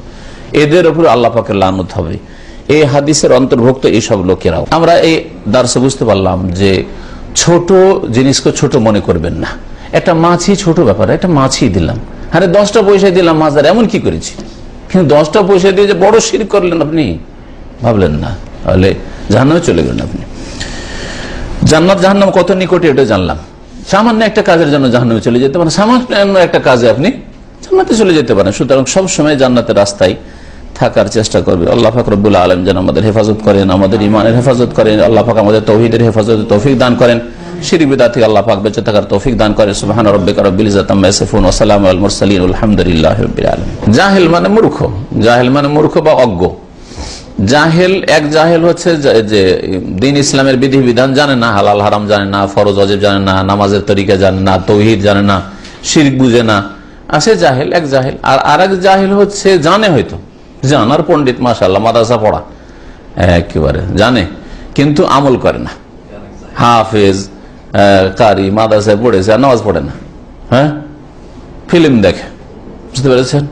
এদের উপর আল্লাহ পাকের লানত হবে। এই হাদিসের অন্তর্ভুক্ত এইসব লোকেরাও। আমরা এই দার্সে বুঝতে পারলাম যে ছোট জিনিসকে ছোট মনে করবেন না। একটা মাছই ছোট ব্যাপার, একটা মাছই দিলাম, আরে 10টা পয়সা দিলাম মাছ, আর এমন কি করেছি? কিন্তু 10টা পয়সা দিয়ে যে বড় শিরক করলেন আপনি, ভাবলেন না, তাহলে জাহান্নামে চলে গেলেন আপনি। জান্নাত জাহান্নাম কত নিকটে এটা জানলাম। সামান্য একটা কাজের জন্য জাহান্নামে চলে যেতে পারেন, সামান্য একটা কাজে আপনি জান্নাতে চলে যেতে পারেন। সুতরাং সবসময় জান্নাতের রাস্তায় থাকার চেষ্টা করবে। আল্লাহ পাক রব্বুল আলামিন যেন আমাদের হেফাজত করেন, আমাদের ইমানের হেফাজত করেন। আল্লাহ পাক আমাদের তাওহীদের হেফাজত তৌফিক দান করেন, শিরক বিদআত থেকে আল্লাহ পাক বেঁচে থাকার তৌফিক দান করেন। সুবহান রাব্বিকা রাব্বিল ইজ্জাতি আম্মা ইয়াসিফুন ওয়া সালামুন আলাল মুরসালিন আলহামদুলিল্লাহি রাব্বিল আলামিন। জাহেল মানে মূর্খ, জাহেল মানে মূর্খ বা অজ্ঞ। জাহেল, এক জাহেল হচ্ছে যে দ্বীন ইসলামের বিধিবিধান জানে না, হালাল হারাম জানে না, ফরজ ওয়াজিব জানে না, নামাজের তরিকা জানে না, তাওহীদ জানে না, শিরক বুঝে না, আছে জাহেল, এক জাহেল। আর আরেক জাহেল হচ্ছে জানে, হয়তো জানার পণ্ডিত, মাশাআল্লাহ, মাদ্রাসা পড়া একেবারে জানে, কিন্তু আমল করে না, হাফেজ কারি, মাদ্রাসায় পড়েছে আর নামাজ পড়ে না, হ্যাঁ, ফিল্ম দেখে, বুঝতে পেরেছেন,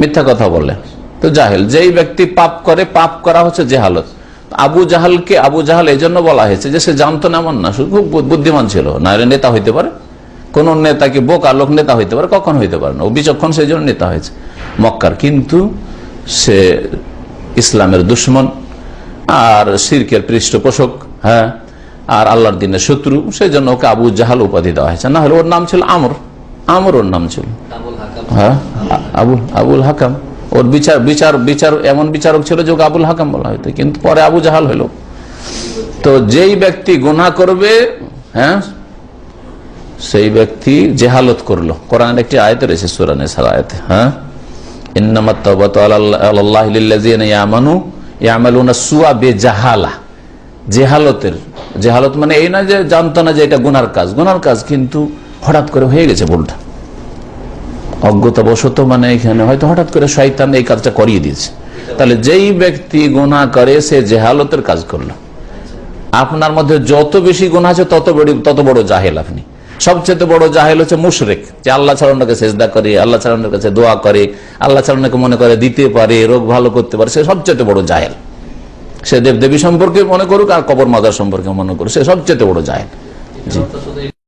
মিথ্যা কথা বলে, তো জাহেল। যেই ব্যক্তি পাপ করে, পাপ করা হচ্ছে জেহালত। আবু জাহালকে আবু জাহাল এই জন্য বলা হয়েছে যে সে জানতো না, এমন না, শুধু খুব বুদ্ধিমান ছিল, না নেতা হইতে পারে, কোন নেতাকে বোকা লোক নেতা হইতে পারে, কখন হইতে পারে না, ও বিচক্ষণ, সেই জন্য নেতা হয়েছে মক্কার। কিন্তু সে ইসলামের দুশ্মন আর শিরকের পৃষ্ঠপোষক, হ্যাঁ, আর আল্লাহর দিনের শত্রু, সেই জন্য ওকে আবু জাহাল উপাধি দেওয়া হয়েছে। না হলে ওর নাম ছিল আমর, ওর নাম ছিল, হ্যাঁ, আবুল হাকাম। ওর বিচার এমন বিচারক ছিল যে ওকে আবুল হাকাম বলা হয়তো, কিন্তু পরে আবু জাহাল হইল। তো যেই ব্যক্তি গুনাহ করবে, হ্যাঁ, সেই ব্যক্তি জেহালত করলো। কোরআনের একটি আয়াতে রয়েছে, সূরা নিসার আয়াতে, হ্যাঁ, ইন্নামাত তাওবাতু আলাল্লাহি লিল্লাযিনা ইয়ামালুনা সুআ বিজাহালা। জেহালত মানে এই না যে জানতো না যে এটা গুনার কাজ, কিন্তু হঠাৎ করে হয়ে গেছে ভুলটা, অজ্ঞতাবশত, মানে এখানে হয়তো হঠাৎ করে শয়তান এই কাজটা করিয়ে দিয়েছে। তাহলে যেই ব্যক্তি গুনাহ করে সে জেহালতের কাজ করলো। আপনার মধ্যে যত বেশি গুনাহ আছে তত বড় জাহেল আপনি। সবচেয়ে বড় জাহেল হচ্ছে মুশরিক, যে আল্লাহ ছাড়া অন্যকে সেজদা করে, আল্লাহ ছাড়া অন্যের কাছে দোয়া করে, আল্লাহ ছাড়া অন্যকে মনে করে দিতে পারে, রোগ ভালো করতে পারে, সে সবচেয়ে বড় জাহেল। সে দেবদেবী সম্পর্কে মনে করুক আর কবর মাজার সম্পর্কে মনে করুক, সে সবচেয়ে বড় জাহেল। জি।